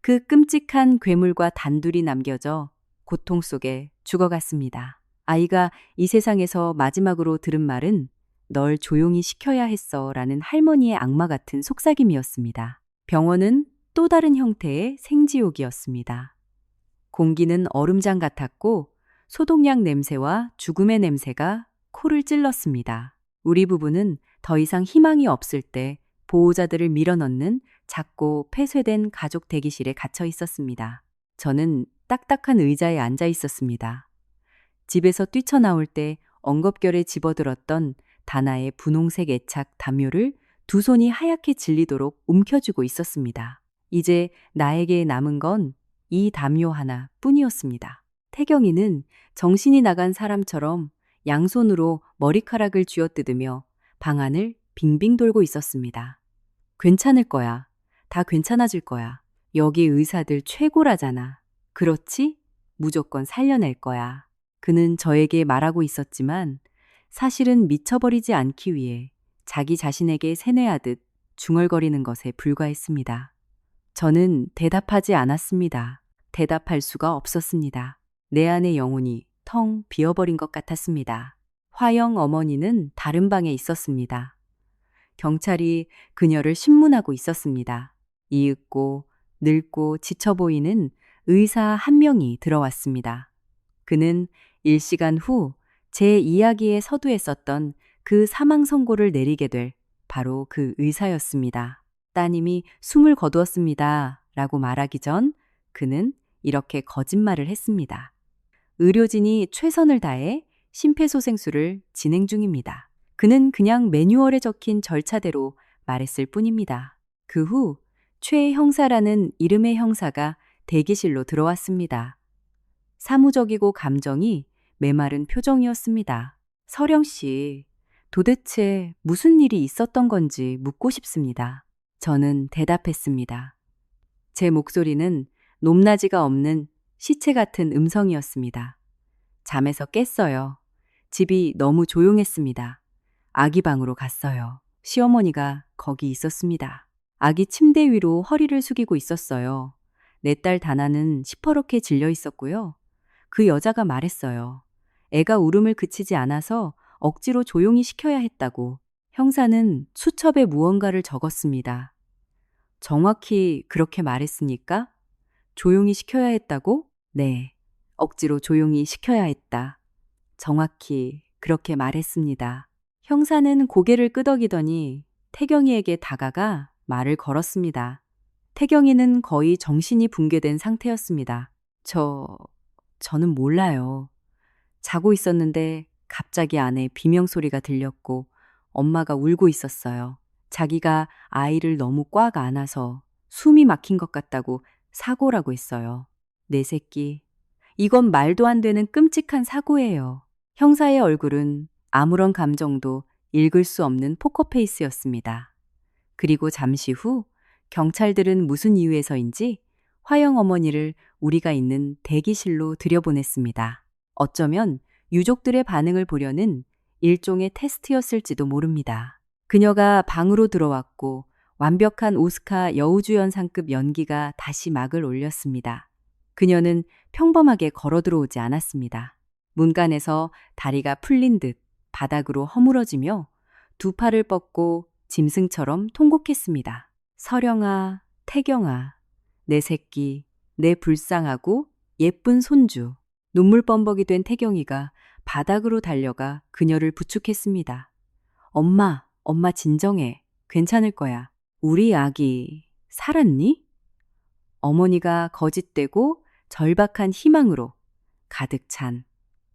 Speaker 1: 그 끔찍한 괴물과 단둘이 남겨져 고통 속에 죽어갔습니다. 아이가 이 세상에서 마지막으로 들은 말은 널 조용히 시켜야 했어 라는 할머니의 악마 같은 속삭임이었습니다. 병원은 또 다른 형태의 생지옥이었습니다. 공기는 얼음장 같았고 소독약 냄새와 죽음의 냄새가 코를 찔렀습니다. 우리 부부는 더 이상 희망이 없을 때 보호자들을 밀어넣는 작고 폐쇄된 가족 대기실에 갇혀 있었습니다. 저는 딱딱한 의자에 앉아 있었습니다. 집에서 뛰쳐나올 때 엉겁결에 집어들었던 다나의 분홍색 애착 담요를 두 손이 하얗게 질리도록 움켜쥐고 있었습니다. 이제 나에게 남은 건 이 담요 하나 뿐이었습니다. 태경이는 정신이 나간 사람처럼 양손으로 머리카락을 쥐어뜯으며 방 안을 빙빙 돌고 있었습니다. 괜찮을 거야. 다 괜찮아질 거야. 여기 의사들 최고라잖아. 그렇지? 무조건 살려낼 거야. 그는 저에게 말하고 있었지만 사실은 미쳐버리지 않기 위해 자기 자신에게 세뇌하듯 중얼거리는 것에 불과했습니다. 저는 대답하지 않았습니다. 대답할 수가 없었습니다. 내 안의 영혼이 텅 비어버린 것 같았습니다. 화영 어머니는 다른 방에 있었습니다. 경찰이 그녀를 신문하고 있었습니다. 이윽고 늙고 지쳐 보이는 의사 한 명이 들어왔습니다. 그는 1시간 후 제 이야기의 서두에 썼던 그 사망 선고를 내리게 될 바로 그 의사였습니다. 따님이 숨을 거두었습니다. 라고 말하기 전 그는 이렇게 거짓말을 했습니다. 의료진이 최선을 다해 심폐소생술을 진행 중입니다. 그는 그냥 매뉴얼에 적힌 절차대로 말했을 뿐입니다. 그 후 최 형사라는 이름의 형사가 대기실로 들어왔습니다. 사무적이고 감정이 메마른 표정이었습니다. 서령 씨, 도대체 무슨 일이 있었던 건지 묻고 싶습니다. 저는 대답했습니다. 제 목소리는 높낮이가 없는 시체 같은 음성이었습니다. 잠에서 깼어요. 집이 너무 조용했습니다. 아기 방으로 갔어요. 시어머니가 거기 있었습니다. 아기 침대 위로 허리를 숙이고 있었어요. 내 딸 다나는 시퍼렇게 질려 있었고요. 그 여자가 말했어요. 애가 울음을 그치지 않아서 억지로 조용히 시켜야 했다고. 형사는 수첩에 무언가를 적었습니다. 정확히 그렇게 말했으니까? 조용히 시켜야 했다고? 네, 억지로 조용히 시켜야 했다. 정확히 그렇게 말했습니다. 형사는 고개를 끄덕이더니 태경이에게 다가가 말을 걸었습니다. 태경이는 거의 정신이 붕괴된 상태였습니다. 저는 몰라요. 자고 있었는데 갑자기 안에 비명소리가 들렸고 엄마가 울고 있었어요. 자기가 아이를 너무 꽉 안아서 숨이 막힌 것 같다고 사고라고 했어요. 내 새끼. 이건 말도 안 되는 끔찍한 사고예요. 형사의 얼굴은 아무런 감정도 읽을 수 없는 포커페이스였습니다. 그리고 잠시 후 경찰들은 무슨 이유에서인지 화영 어머니를 우리가 있는 대기실로 들여보냈습니다. 어쩌면 유족들의 반응을 보려는 일종의 테스트였을지도 모릅니다. 그녀가 방으로 들어왔고 완벽한 오스카 여우주연상급 연기가 다시 막을 올렸습니다. 그녀는 평범하게 걸어 들어오지 않았습니다. 문간에서 다리가 풀린 듯 바닥으로 허물어지며 두 팔을 뻗고 짐승처럼 통곡했습니다. 서령아, 태경아, 내 새끼, 내 불쌍하고 예쁜 손주. 눈물 범벅이 된 태경이가 바닥으로 달려가 그녀를 부축했습니다. 엄마 진정해. 괜찮을 거야. 우리 아기 살았니? 어머니가 거짓되고 절박한 희망으로 가득 찬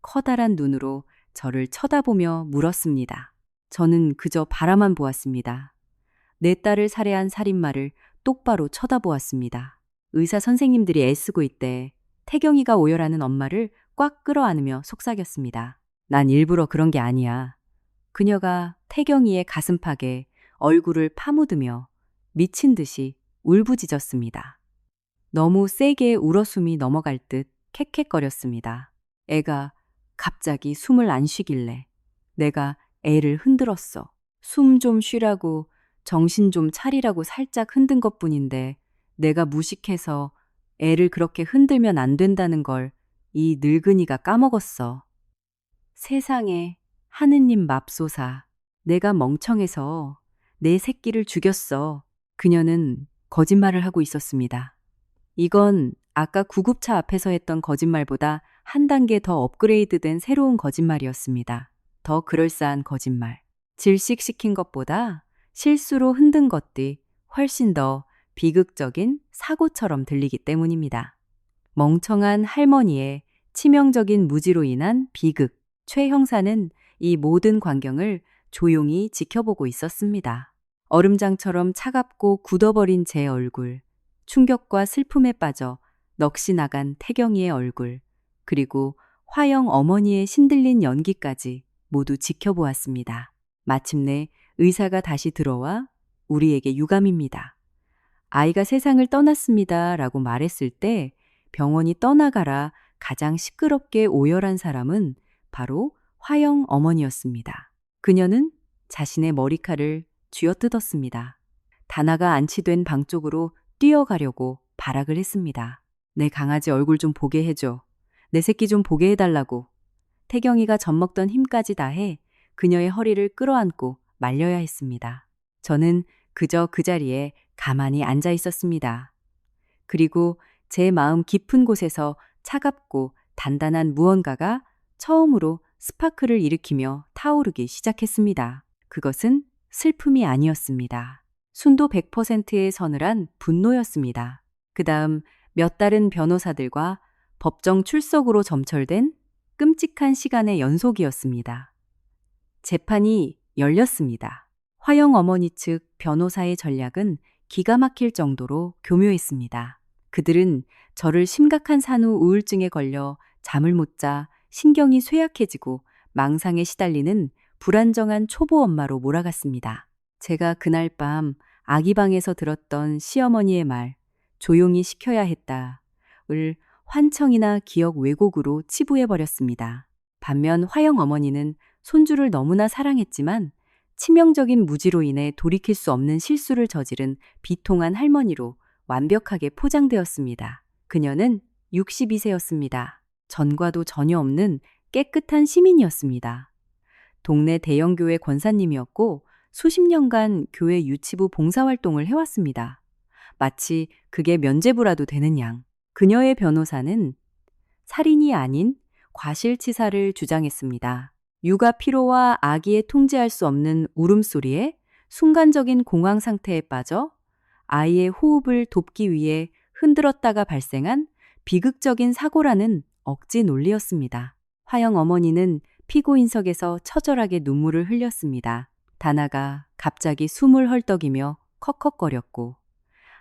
Speaker 1: 커다란 눈으로 저를 쳐다보며 물었습니다. 저는 그저 바라만 보았습니다. 내 딸을 살해한 살인마를 똑바로 쳐다보았습니다. 의사 선생님들이 애쓰고 있대 태경이가 오열하는 엄마를 꽉 끌어안으며 속삭였습니다. 난 일부러 그런 게 아니야. 그녀가 태경이의 가슴팍에 얼굴을 파묻으며 미친 듯이 울부짖었습니다. 너무 세게 울어숨이 넘어갈 듯 캑캑거렸습니다. 애가 갑자기 숨을 안 쉬길래 내가 애를 흔들었어. 숨 좀 쉬라고 정신 좀 차리라고 살짝 흔든 것뿐인데 내가 무식해서 애를 그렇게 흔들면 안 된다는 걸 이 늙은이가 까먹었어. 세상에 하느님 맙소사. 내가 멍청해서 내 새끼를 죽였어. 그녀는 거짓말을 하고 있었습니다. 이건 아까 구급차 앞에서 했던 거짓말보다 한 단계 더 업그레이드된 새로운 거짓말이었습니다. 더 그럴싸한 거짓말. 질식시킨 것보다 실수로 흔든 것들이 훨씬 더 비극적인 사고처럼 들리기 때문입니다. 멍청한 할머니의 치명적인 무지로 인한 비극. 최 형사는 이 모든 광경을 조용히 지켜보고 있었습니다. 얼음장처럼 차갑고 굳어버린 제 얼굴, 충격과 슬픔에 빠져 넋이 나간 태경이의 얼굴, 그리고 화영 어머니의 신들린 연기까지 모두 지켜보았습니다. 마침내 의사가 다시 들어와 우리에게 유감입니다. 아이가 세상을 떠났습니다 라고 말했을 때 병원이 떠나가라 가장 시끄럽게 오열한 사람은 바로 화영 어머니였습니다. 그녀는 자신의 머리칼을 쥐어뜯었습니다. 다나가 안치된 방 쪽으로 뛰어가려고 발악을 했습니다. 내 강아지 얼굴 좀 보게 해줘. 내 새끼 좀 보게 해달라고. 태경이가 젖먹던 힘까지 다해 그녀의 허리를 끌어안고 말려야 했습니다. 저는 그저 그 자리에 가만히 앉아 있었습니다. 그리고 제 마음 깊은 곳에서 차갑고 단단한 무언가가 처음으로 스파크를 일으키며 타오르기 시작했습니다. 그것은 슬픔이 아니었습니다. 순도 100%의 서늘한 분노였습니다. 그 다음 몇 달은 변호사들과 법정 출석으로 점철된 끔찍한 시간의 연속이었습니다. 재판이 열렸습니다. 화영 어머니 측 변호사의 전략은 기가 막힐 정도로 교묘했습니다. 그들은 저를 심각한 산후 우울증에 걸려 잠을 못 자 신경이 쇠약해지고 망상에 시달리는 불안정한 초보 엄마로 몰아갔습니다. 제가 그날 밤 아기 방에서 들었던 시어머니의 말, 조용히 시켜야 했다를 환청이나 기억 왜곡으로 치부해버렸습니다. 반면 화영 어머니는 손주를 너무나 사랑했지만 치명적인 무지로 인해 돌이킬 수 없는 실수를 저지른 비통한 할머니로 완벽하게 포장되었습니다. 그녀는 62세였습니다. 전과도 전혀 없는 깨끗한 시민이었습니다. 동네 대형교회 권사님이었고 수십 년간 교회 유치부 봉사활동을 해왔습니다. 마치 그게 면죄부라도 되는 양. 그녀의 변호사는 살인이 아닌 과실치사를 주장했습니다. 육아 피로와 아기의 통제할 수 없는 울음소리에 순간적인 공황 상태에 빠져 아이의 호흡을 돕기 위해 흔들었다가 발생한 비극적인 사고라는 억지 논리였습니다. 화영 어머니는 피고인석에서 처절하게 눈물을 흘렸습니다. 다나가 갑자기 숨을 헐떡이며 컥컥거렸고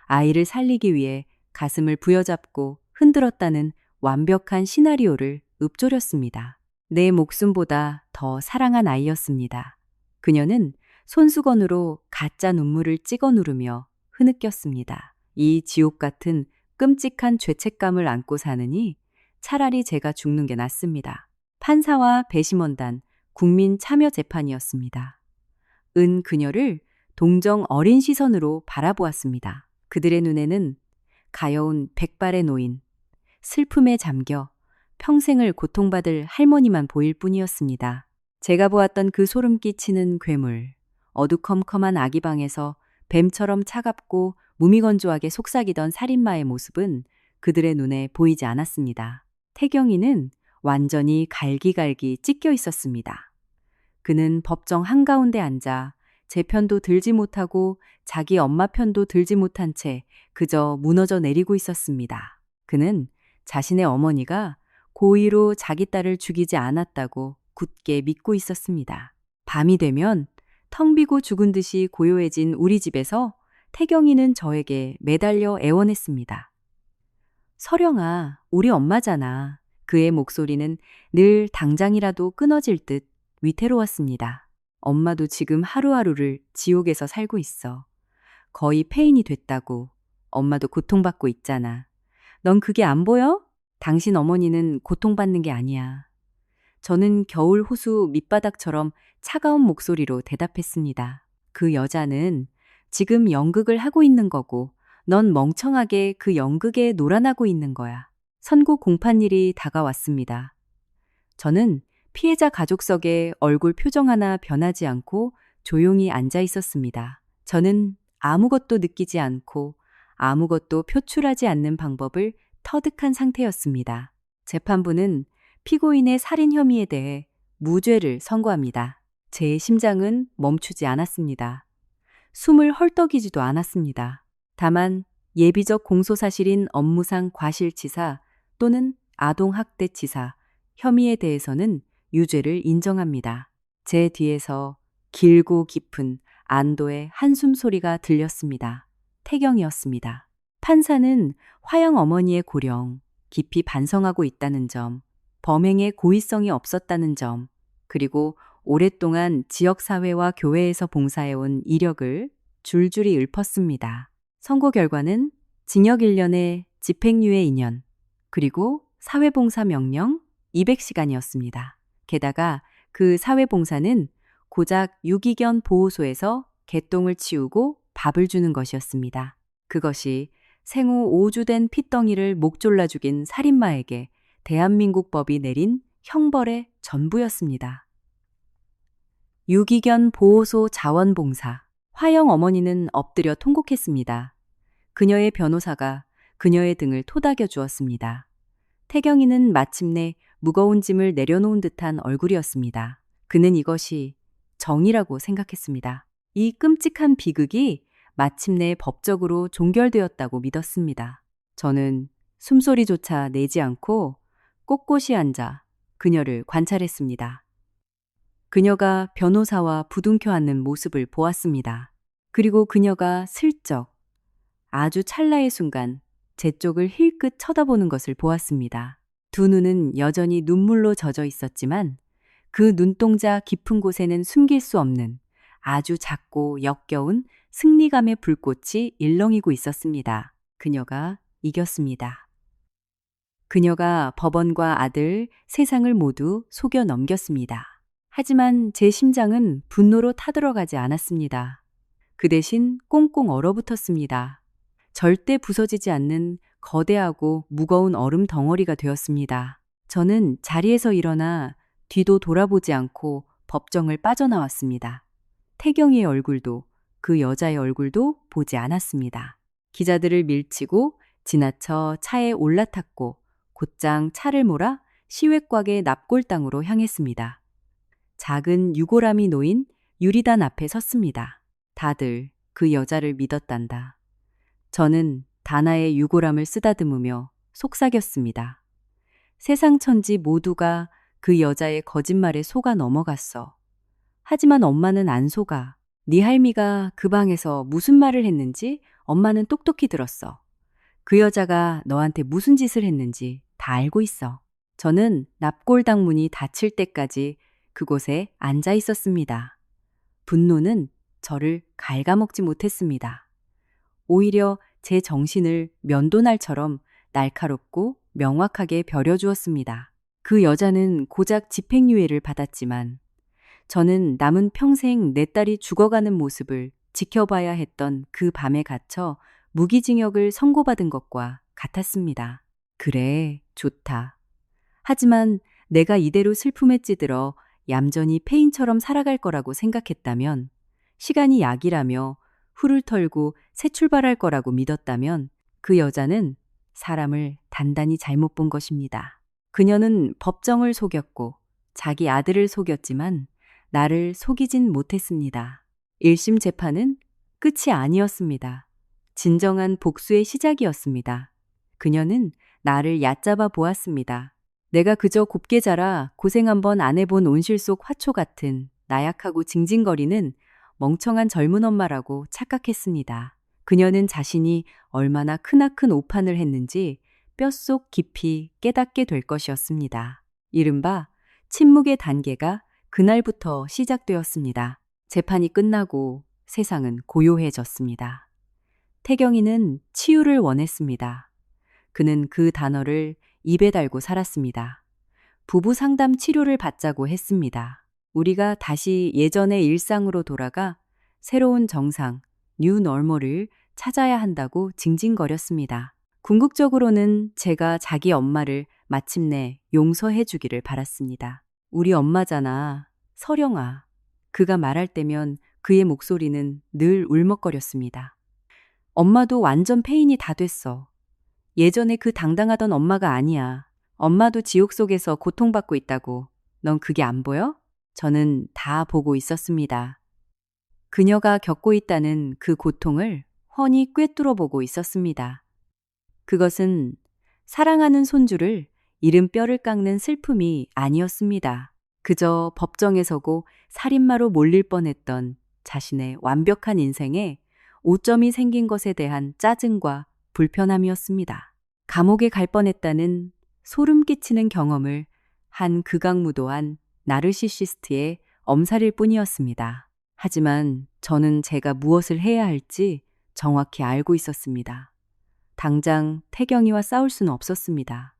Speaker 1: 아이를 살리기 위해 가슴을 부여잡고 흔들었다는 완벽한 시나리오를 읊조렸습니다. 내 목숨보다 더 사랑한 아이였습니다. 그녀는 손수건으로 가짜 눈물을 찍어 누르며 흐느꼈습니다. 이 지옥 같은 끔찍한 죄책감을 안고 사느니 차라리 제가 죽는 게 낫습니다. 판사와 배심원단, 국민 참여 재판이었습니다. 은 그녀를 동정 어린 시선으로 바라보았습니다. 그들의 눈에는 가여운 백발의 노인, 슬픔에 잠겨 평생을 고통받을 할머니만 보일 뿐이었습니다. 제가 보았던 그 소름 끼치는 괴물, 어두컴컴한 아기방에서 뱀처럼 차갑고 무미건조하게 속삭이던 살인마의 모습은 그들의 눈에 보이지 않았습니다. 태경이는 완전히 갈기갈기 찢겨 있었습니다. 그는 법정 한가운데 앉아 제 편도 들지 못하고 자기 엄마 편도 들지 못한 채 그저 무너져 내리고 있었습니다. 그는 자신의 어머니가 고의로 자기 딸을 죽이지 않았다고 굳게 믿고 있었습니다. 밤이 되면 텅 비고 죽은 듯이 고요해진 우리 집에서 태경이는 저에게 매달려 애원했습니다. 서령아, 우리 엄마잖아. 그의 목소리는 늘 당장이라도 끊어질 듯 위태로웠습니다. 엄마도 지금 하루하루를 지옥에서 살고 있어. 거의 폐인이 됐다고. 엄마도 고통받고 있잖아. 넌 그게 안 보여? 당신 어머니는 고통받는 게 아니야. 저는 겨울 호수 밑바닥처럼 차가운 목소리로 대답했습니다. 그 여자는 지금 연극을 하고 있는 거고, 넌 멍청하게 그 연극에 놀아나고 있는 거야. 선고 공판일이 다가왔습니다. 저는 피해자 가족석에 얼굴 표정 하나 변하지 않고 조용히 앉아 있었습니다. 저는 아무것도 느끼지 않고 아무것도 표출하지 않는 방법을 터득한 상태였습니다. 재판부는 피고인의 살인 혐의에 대해 무죄를 선고합니다. 제 심장은 멈추지 않았습니다. 숨을 헐떡이지도 않았습니다. 다만 예비적 공소사실인 업무상 과실치사 또는 아동학대치사 혐의에 대해서는 유죄를 인정합니다. 제 뒤에서 길고 깊은 안도의 한숨 소리가 들렸습니다. 태경이었습니다. 판사는 화영 어머니의 고령, 깊이 반성하고 있다는 점, 범행에 고의성이 없었다는 점, 그리고 오랫동안 지역사회와 교회에서 봉사해온 이력을 줄줄이 읊었습니다. 선고 결과는 징역 1년에 집행유예 2년, 그리고 사회봉사 명령 200시간이었습니다. 게다가 그 사회봉사는 고작 유기견 보호소에서 개똥을 치우고 밥을 주는 것이었습니다. 그것이 생후 5주 된 핏덩이를 목 졸라 죽인 살인마에게 대한민국 법이 내린 형벌의 전부였습니다. 유기견 보호소 자원봉사. 화영 어머니는 엎드려 통곡했습니다. 그녀의 변호사가 그녀의 등을 토닥여 주었습니다. 태경이는 마침내 무거운 짐을 내려놓은 듯한 얼굴이었습니다. 그는 이것이 정의라고 생각했습니다. 이 끔찍한 비극이 마침내 법적으로 종결되었다고 믿었습니다. 저는 숨소리조차 내지 않고 꼿꼿이 앉아 그녀를 관찰했습니다. 그녀가 변호사와 부둥켜 앉는 모습을 보았습니다. 그리고 그녀가 슬쩍 아주 찰나의 순간 제 쪽을 힐끗 쳐다보는 것을 보았습니다. 두 눈은 여전히 눈물로 젖어 있었지만 그 눈동자 깊은 곳에는 숨길 수 없는 아주 작고 역겨운 승리감의 불꽃이 일렁이고 있었습니다. 그녀가 이겼습니다. 그녀가 법원과 아들, 세상을 모두 속여 넘겼습니다. 하지만 제 심장은 분노로 타들어가지 않았습니다. 그 대신 꽁꽁 얼어붙었습니다. 절대 부서지지 않는 거대하고 무거운 얼음 덩어리가 되었습니다. 저는 자리에서 일어나 뒤도 돌아보지 않고 법정을 빠져나왔습니다. 태경이의 얼굴도 그 여자의 얼굴도 보지 않았습니다. 기자들을 밀치고 지나쳐 차에 올라탔고 곧장 차를 몰아 시외곽의 납골당으로 향했습니다. 작은 유골함이 놓인 유리단 앞에 섰습니다. 다들 그 여자를 믿었단다. 저는 다나의 유골함을 쓰다듬으며 속삭였습니다. 세상 천지 모두가 그 여자의 거짓말에 속아 넘어갔어. 하지만 엄마는 안 속아. 네 할미가 그 방에서 무슨 말을 했는지 엄마는 똑똑히 들었어. 그 여자가 너한테 무슨 짓을 했는지 다 알고 있어. 저는 납골당 문이 닫힐 때까지 그곳에 앉아 있었습니다. 분노는 저를 갉아먹지 못했습니다. 오히려 제 정신을 면도날처럼 날카롭고 명확하게 벼려주었습니다. 그 여자는 고작 집행유예를 받았지만 저는 남은 평생 내 딸이 죽어가는 모습을 지켜봐야 했던 그 밤에 갇혀 무기징역을 선고받은 것과 같았습니다. 그래, 좋다. 하지만 내가 이대로 슬픔에 찌들어 얌전히 폐인처럼 살아갈 거라고 생각했다면, 시간이 약이라며 풀을 털고 새 출발할 거라고 믿었다면 그 여자는 사람을 단단히 잘못 본 것입니다. 그녀는 법정을 속였고 자기 아들을 속였지만 나를 속이진 못했습니다. 1심 재판은 끝이 아니었습니다. 진정한 복수의 시작이었습니다. 그녀는 나를 얕잡아 보았습니다. 내가 그저 곱게 자라 고생 한번 안 해본 온실 속 화초 같은 나약하고 징징거리는 멍청한 젊은 엄마라고 착각했습니다. 그녀는 자신이 얼마나 크나큰 오판을 했는지 뼛속 깊이 깨닫게 될 것이었습니다. 이른바 침묵의 단계가 그날부터 시작되었습니다. 재판이 끝나고 세상은 고요해졌습니다. 태경이는 치유를 원했습니다. 그는 그 단어를 입에 달고 살았습니다. 부부 상담 치료를 받자고 했습니다. 우리가 다시 예전의 일상으로 돌아가 새로운 정상, 뉴 normal을 찾아야 한다고 징징거렸습니다. 궁극적으로는 제가 자기 엄마를 마침내 용서해 주기를 바랐습니다. 우리 엄마잖아, 서령아. 그가 말할 때면 그의 목소리는 늘 울먹거렸습니다. 엄마도 완전 폐인이 다 됐어. 예전에 그 당당하던 엄마가 아니야. 엄마도 지옥 속에서 고통받고 있다고. 넌 그게 안 보여? 저는 다 보고 있었습니다. 그녀가 겪고 있다는 그 고통을 훤히 꿰뚫어 보고 있었습니다. 그것은 사랑하는 손주를 잃은 뼈를 깎는 슬픔이 아니었습니다. 그저 법정에 서고 살인마로 몰릴 뻔했던 자신의 완벽한 인생에 오점이 생긴 것에 대한 짜증과 불편함이었습니다. 감옥에 갈 뻔했다는 소름 끼치는 경험을 한 극악무도한 나르시시스트의 엄살일 뿐이었습니다. 하지만 저는 제가 무엇을 해야 할지 정확히 알고 있었습니다. 당장 태경이와 싸울 수는 없었습니다.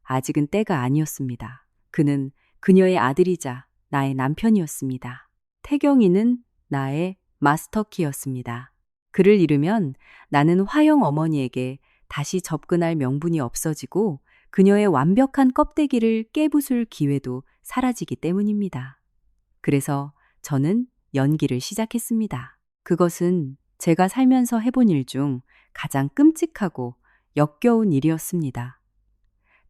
Speaker 1: 아직은 때가 아니었습니다. 그는 그녀의 아들이자 나의 남편이었습니다. 태경이는 나의 마스터키였습니다. 그를 잃으면 나는 화영 어머니에게 다시 접근할 명분이 없어지고 그녀의 완벽한 껍데기를 깨부술 기회도 사라지기 때문입니다. 그래서 저는 연기를 시작했습니다. 그것은 제가 살면서 해본 일 중 가장 끔찍하고 역겨운 일이었습니다.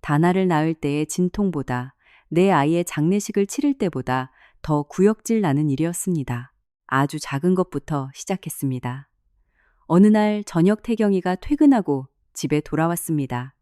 Speaker 1: 다나를 낳을 때의 진통보다 내 아이의 장례식을 치를 때보다 더 구역질 나는 일이었습니다. 아주 작은 것부터 시작했습니다. 어느 날 저녁 태경이가 퇴근하고 집에 돌아왔습니다.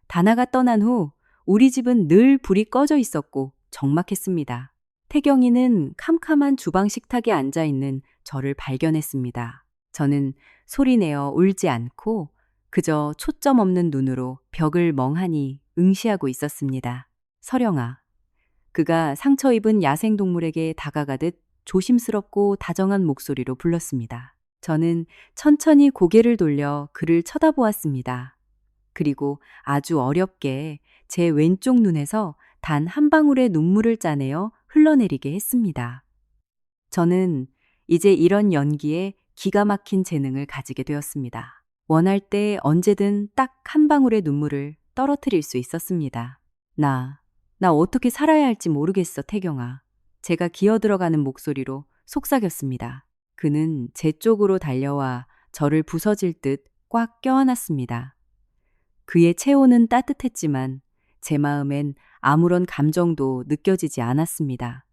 Speaker 1: 다나가 떠난 후 우리 집은 늘 불이 꺼져 있었고 적막했습니다. 태경이는 캄캄한 주방 식탁에 앉아 있는 저를 발견했습니다. 저는 소리내어 울지 않고 그저 초점 없는 눈으로 벽을 멍하니 응시하고 있었습니다. 서령아. 그가 상처 입은 야생동물에게 다가가듯 조심스럽고 다정한 목소리로 불렀습니다. 저는 천천히 고개를 돌려 그를 쳐다보았습니다. 그리고 아주 어렵게 제 왼쪽 눈에서 단 한 방울의 눈물을 짜내어 흘러내리게 했습니다. 저는 이제 이런 연기에 기가 막힌 재능을 가지게 되었습니다. 원할 때 언제든 딱 한 방울의 눈물을 떨어뜨릴 수 있었습니다. 나 어떻게 살아야 할지 모르겠어, 태경아. 제가 기어들어가는 목소리로 속삭였습니다. 그는 제 쪽으로 달려와 저를 부서질 듯 꽉 껴안았습니다. 그의 체온은 따뜻했지만 제 마음엔 아무런 감정도 느껴지지 않았습니다.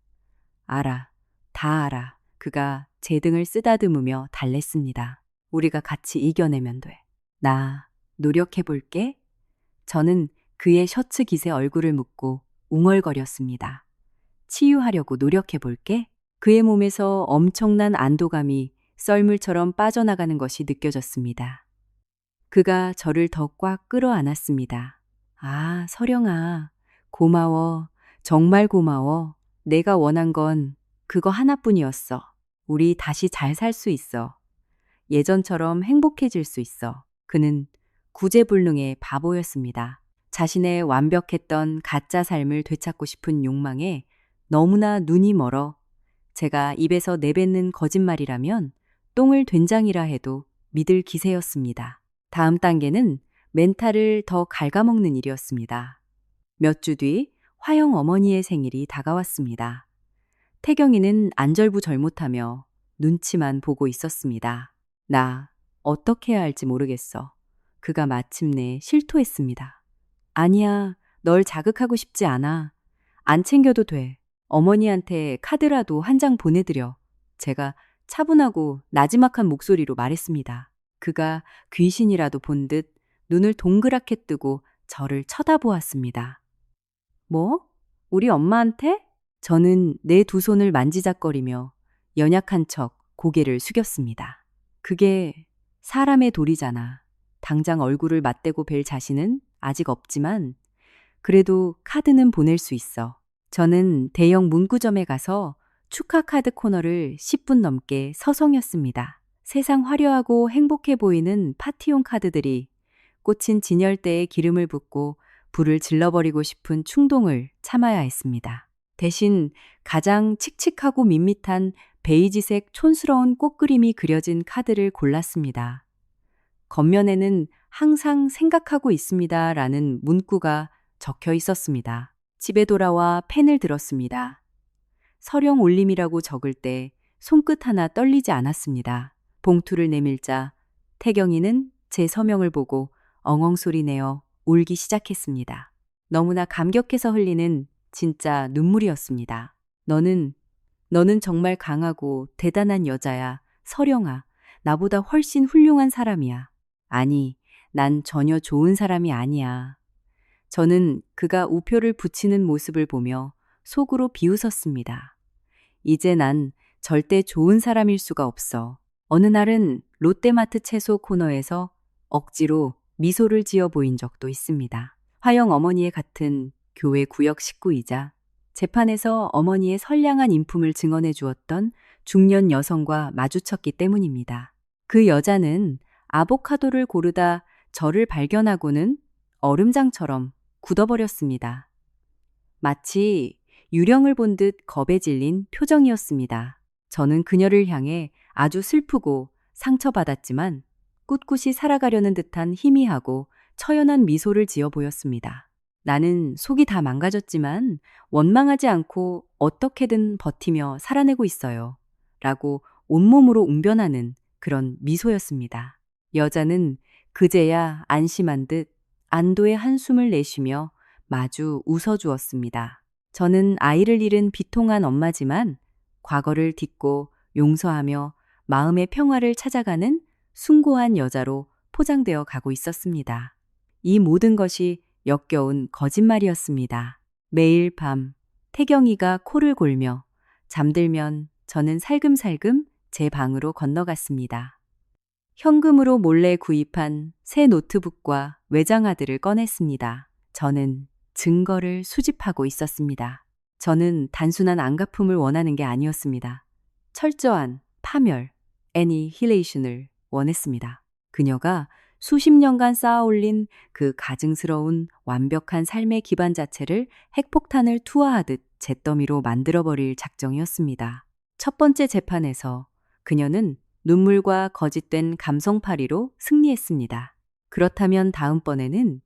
Speaker 1: 알아, 다 알아. 그가 제 등을 쓰다듬으며 달랬습니다. 우리가 같이 이겨내면 돼. 나 노력해볼게. 저는 그의 셔츠 깃에 얼굴을 묻고 웅얼거렸습니다. 치유하려고 노력해볼게. 그의 몸에서 엄청난 안도감이 썰물처럼 빠져나가는 것이 느껴졌습니다. 그가 저를 더 꽉 끌어안았습니다. 아, 서령아. 고마워. 정말 고마워. 내가 원한 건 그거 하나뿐이었어. 우리 다시 잘 살 수 있어. 예전처럼 행복해질 수 있어. 그는 구제불능의 바보였습니다. 자신의 완벽했던 가짜 삶을 되찾고 싶은 욕망에 너무나 눈이 멀어 제가 입에서 내뱉는 거짓말이라면 똥을 된장이라 해도 믿을 기세였습니다. 다음 단계는 멘탈을 더 갉아먹는 일이었습니다. 몇 주 뒤 화영 어머니의 생일이 다가왔습니다. 태경이는 안절부절 못하며 눈치만 보고 있었습니다. 나 어떻게 해야 할지 모르겠어. 그가 마침내 실토했습니다. 아니야, 널 자극하고 싶지 않아. 안 챙겨도 돼. 어머니한테 카드라도 한 장 보내드려. 제가 차분하고 나지막한 목소리로 말했습니다. 그가 귀신이라도 본 듯 눈을 동그랗게 뜨고 저를 쳐다보았습니다. 뭐? 우리 엄마한테? 저는 내 두 손을 만지작거리며 연약한 척 고개를 숙였습니다. 그게 사람의 도리잖아. 당장 얼굴을 맞대고 뵐 자신은 아직 없지만 그래도 카드는 보낼 수 있어. 저는 대형 문구점에 가서 축하 카드 코너를 10분 넘게 서성였습니다. 세상 화려하고 행복해 보이는 파티용 카드들이 꽂힌 진열대에 기름을 붓고 불을 질러버리고 싶은 충동을 참아야 했습니다. 대신 가장 칙칙하고 밋밋한 베이지색 촌스러운 꽃그림이 그려진 카드를 골랐습니다. 겉면에는 항상 생각하고 있습니다 라는 문구가 적혀 있었습니다. 집에 돌아와 펜을 들었습니다. 서령 올림이라고 적을 때 손끝 하나 떨리지 않았습니다. 봉투를 내밀자 태경이는 제 서명을 보고 엉엉 소리 내어 울기 시작했습니다. 너무나 감격해서 흘리는 진짜 눈물이었습니다. 너는 정말 강하고 대단한 여자야. 서령아, 나보다 훨씬 훌륭한 사람이야. 아니, 난 전혀 좋은 사람이 아니야. 저는 그가 우표를 붙이는 모습을 보며 속으로 비웃었습니다. 이제 난 절대 좋은 사람일 수가 없어. 어느 날은 롯데마트 채소 코너에서 억지로 미소를 지어 보인 적도 있습니다. 화영 어머니의 같은 교회 구역 식구이자 재판에서 어머니의 선량한 인품을 증언해 주었던 중년 여성과 마주쳤기 때문입니다. 그 여자는 아보카도를 고르다 저를 발견하고는 얼음장처럼 굳어버렸습니다. 마치 유령을 본 듯 겁에 질린 표정이었습니다. 저는 그녀를 향해 아주 슬프고 상처받았지만 꿋꿋이 살아가려는 듯한 희미하고 처연한 미소를 지어 보였습니다. 나는 속이 다 망가졌지만 원망하지 않고 어떻게든 버티며 살아내고 있어요. 라고 온몸으로 웅변하는 그런 미소였습니다. 여자는 그제야 안심한 듯 안도의 한숨을 내쉬며 마주 웃어주었습니다. 저는 아이를 잃은 비통한 엄마지만 과거를 딛고 용서하며 마음의 평화를 찾아가는 숭고한 여자로 포장되어 가고 있었습니다. 이 모든 것이 역겨운 거짓말이었습니다. 매일 밤 태경이가 코를 골며 잠들면 저는 살금살금 제 방으로 건너갔습니다. 현금으로 몰래 구입한 새 노트북과 외장하드를 꺼냈습니다. 저는 증거를 수집하고 있었습니다. 저는 단순한 안갚음을 원하는 게 아니었습니다. 철저한 파멸, 애니힐레이션을 원했습니다. 그녀가 수십 년간 쌓아올린 그 가증스러운 완벽한 삶의 기반 자체를 핵폭탄을 투하하듯 잿더미로 만들어버릴 작정이었습니다. 첫 번째 재판에서 그녀는 눈물과 거짓된 감성파리로 승리했습니다. 그렇다면 다음번에는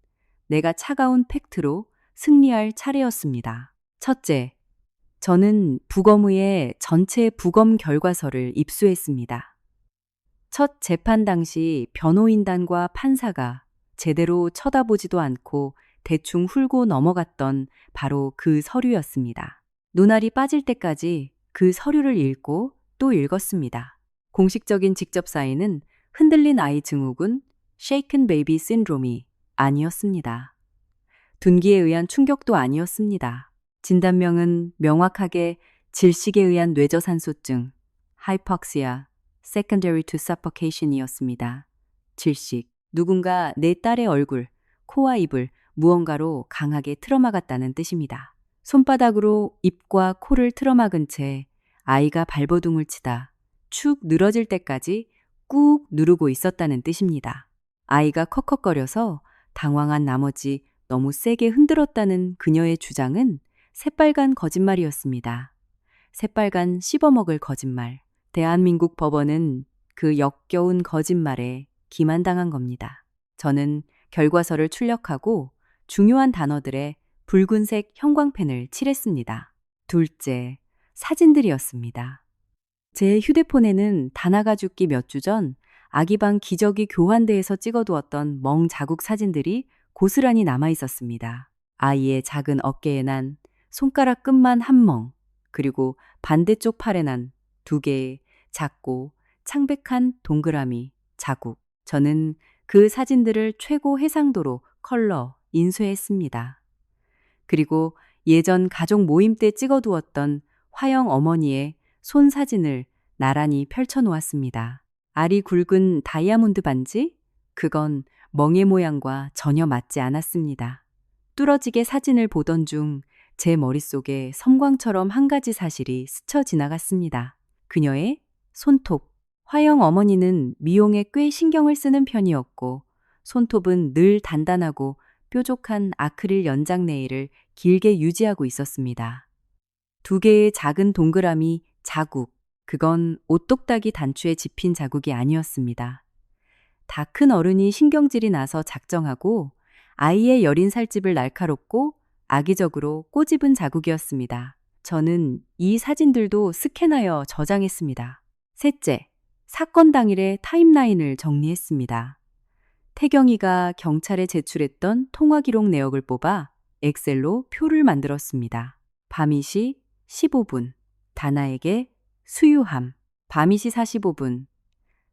Speaker 1: 내가 차가운 팩트로 승리할 차례였습니다. 첫째, 저는 부검의의 전체 부검 결과서를 입수했습니다. 첫 재판 당시 변호인단과 판사가 제대로 쳐다보지도 않고 대충 훑고 넘어갔던 바로 그 서류였습니다. 눈알이 빠질 때까지 그 서류를 읽고 또 읽었습니다. 공식적인 직접 사인은 흔들린 아이 증후군 Shaken Baby Syndrome이 아니었습니다. 둔기에 의한 충격도 아니었습니다. 진단명은 명확하게 질식에 의한 뇌저산소증, 하이폭시아, secondary to suffocation이었습니다. 질식, 누군가 내 딸의 얼굴, 코와 입을 무언가로 강하게 틀어막았다는 뜻입니다. 손바닥으로 입과 코를 틀어막은 채 아이가 발버둥을 치다 축 늘어질 때까지 꾹 누르고 있었다는 뜻입니다. 아이가 컥컥거려서 당황한 나머지 너무 세게 흔들었다는 그녀의 주장은 새빨간 거짓말이었습니다. 새빨간 씹어먹을 거짓말. 대한민국 법원은 그 역겨운 거짓말에 기만당한 겁니다. 저는 결과서를 출력하고 중요한 단어들에 붉은색 형광펜을 칠했습니다. 둘째, 사진들이었습니다. 제 휴대폰에는 다나가 죽기 몇 주 전 아기방 기저귀 교환대에서 찍어두었던 멍 자국 사진들이 고스란히 남아 있었습니다. 아이의 작은 어깨에 난 손가락 끝만 한 멍, 그리고 반대쪽 팔에 난 2개의 작고 창백한 동그라미, 자국. 저는 그 사진들을 최고 해상도로 컬러, 인쇄했습니다. 그리고 예전 가족 모임 때 찍어두었던 화영 어머니의 손 사진을 나란히 펼쳐놓았습니다. 알이 굵은 다이아몬드 반지? 그건 멍해 모양과 전혀 맞지 않았습니다. 뚫어지게 사진을 보던 중 제 머릿속에 섬광처럼 한 가지 사실이 스쳐 지나갔습니다. 그녀의 손톱. 화영 어머니는 미용에 꽤 신경을 쓰는 편이었고 손톱은 늘 단단하고 뾰족한 아크릴 연장 네일을 길게 유지하고 있었습니다. 두 개의 작은 동그라미 자국. 그건 오똑딱이 단추에 집힌 자국이 아니었습니다. 다 큰 어른이 신경질이 나서 작정하고 아이의 여린 살집을 날카롭고 악의적으로 꼬집은 자국이었습니다. 저는 이 사진들도 스캔하여 저장했습니다. 셋째, 사건 당일의 타임라인을 정리했습니다. 태경이가 경찰에 제출했던 통화 기록 내역을 뽑아 엑셀로 표를 만들었습니다. 밤이시 15분, 다나에게 수유함. 밤이시 45분,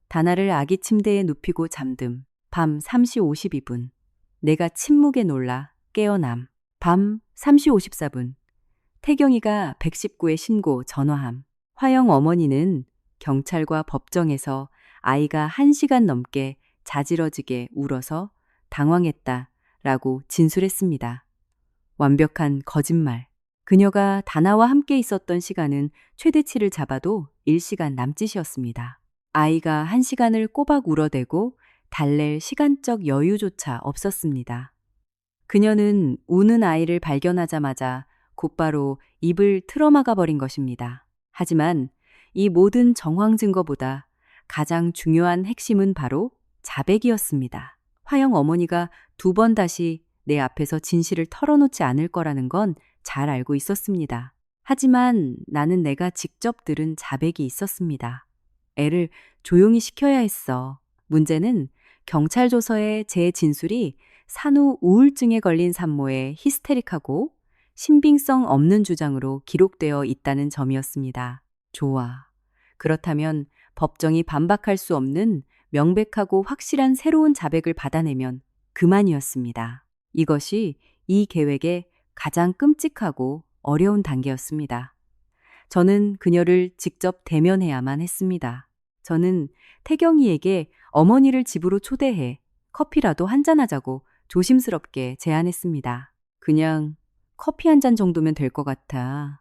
Speaker 1: 다나를 아기 침대에 눕히고 잠듦. 밤 3시 52분, 내가 침묵에 놀라 깨어남. 밤 3시 54분, 태경이가 119에 신고 전화함. 화영 어머니는 경찰과 법정에서 아이가 1시간 넘게 자지러지게 울어서 당황했다라고 진술했습니다. 완벽한 거짓말. 그녀가 다나와 함께 있었던 시간은 최대치를 잡아도 1시간 남짓이었습니다. 아이가 1시간을 꼬박 울어대고 달랠 시간적 여유조차 없었습니다. 그녀는 우는 아이를 발견하자마자 곧바로 입을 틀어막아 버린 것입니다. 하지만 이 모든 정황 증거보다 가장 중요한 핵심은 바로 자백이었습니다. 화영 어머니가 2번 다시 내 앞에서 진실을 털어놓지 않을 거라는 건 잘 알고 있었습니다. 하지만 나는 내가 직접 들은 자백이 있었습니다. 애를 조용히 시켜야 했어. 문제는 경찰 조서에 제 진술이 산후 우울증에 걸린 산모의 히스테릭하고 신빙성 없는 주장으로 기록되어 있다는 점이었습니다. 좋아. 그렇다면 법정이 반박할 수 없는 명백하고 확실한 새로운 자백을 받아내면 그만이었습니다. 이것이 이 계획의 가장 끔찍하고 어려운 단계였습니다. 저는 그녀를 직접 대면해야만 했습니다. 저는 태경이에게 어머니를 집으로 초대해 커피라도 한잔하자고 조심스럽게 제안했습니다. 그냥 커피 한 잔 정도면 될 것 같아.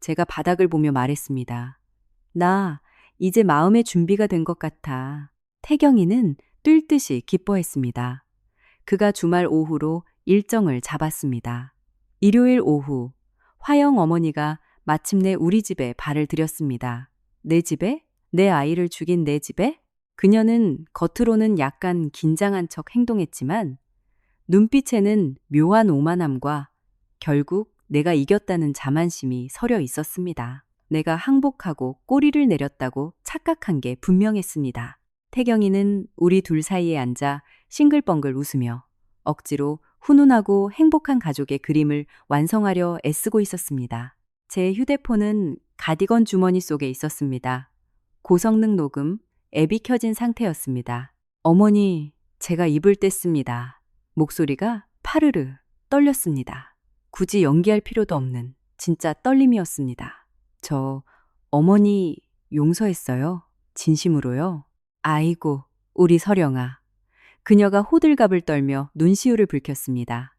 Speaker 1: 제가 바닥을 보며 말했습니다. 나 이제 마음의 준비가 된 것 같아. 태경이는 뛸 듯이 기뻐했습니다. 그가 주말 오후로 일정을 잡았습니다. 일요일 오후, 화영 어머니가 마침내 우리 집에 발을 들였습니다. 내 집에? 내 아이를 죽인 내 집에? 그녀는 겉으로는 약간 긴장한 척 행동했지만 눈빛에는 묘한 오만함과 결국 내가 이겼다는 자만심이 서려 있었습니다. 내가 항복하고 꼬리를 내렸다고 착각한 게 분명했습니다. 태경이는 우리 둘 사이에 앉아 싱글벙글 웃으며 억지로 훈훈하고 행복한 가족의 그림을 완성하려 애쓰고 있었습니다. 제 휴대폰은 가디건 주머니 속에 있었습니다. 고성능 녹음, 앱이 켜진 상태였습니다. 어머니, 제가 입을 뗐습니다. 목소리가 파르르 떨렸습니다. 굳이 연기할 필요도 없는 진짜 떨림이었습니다. 저 어머니 용서했어요. 진심으로요. 아이고, 우리 서령아. 그녀가 호들갑을 떨며 눈시울을 붉혔습니다.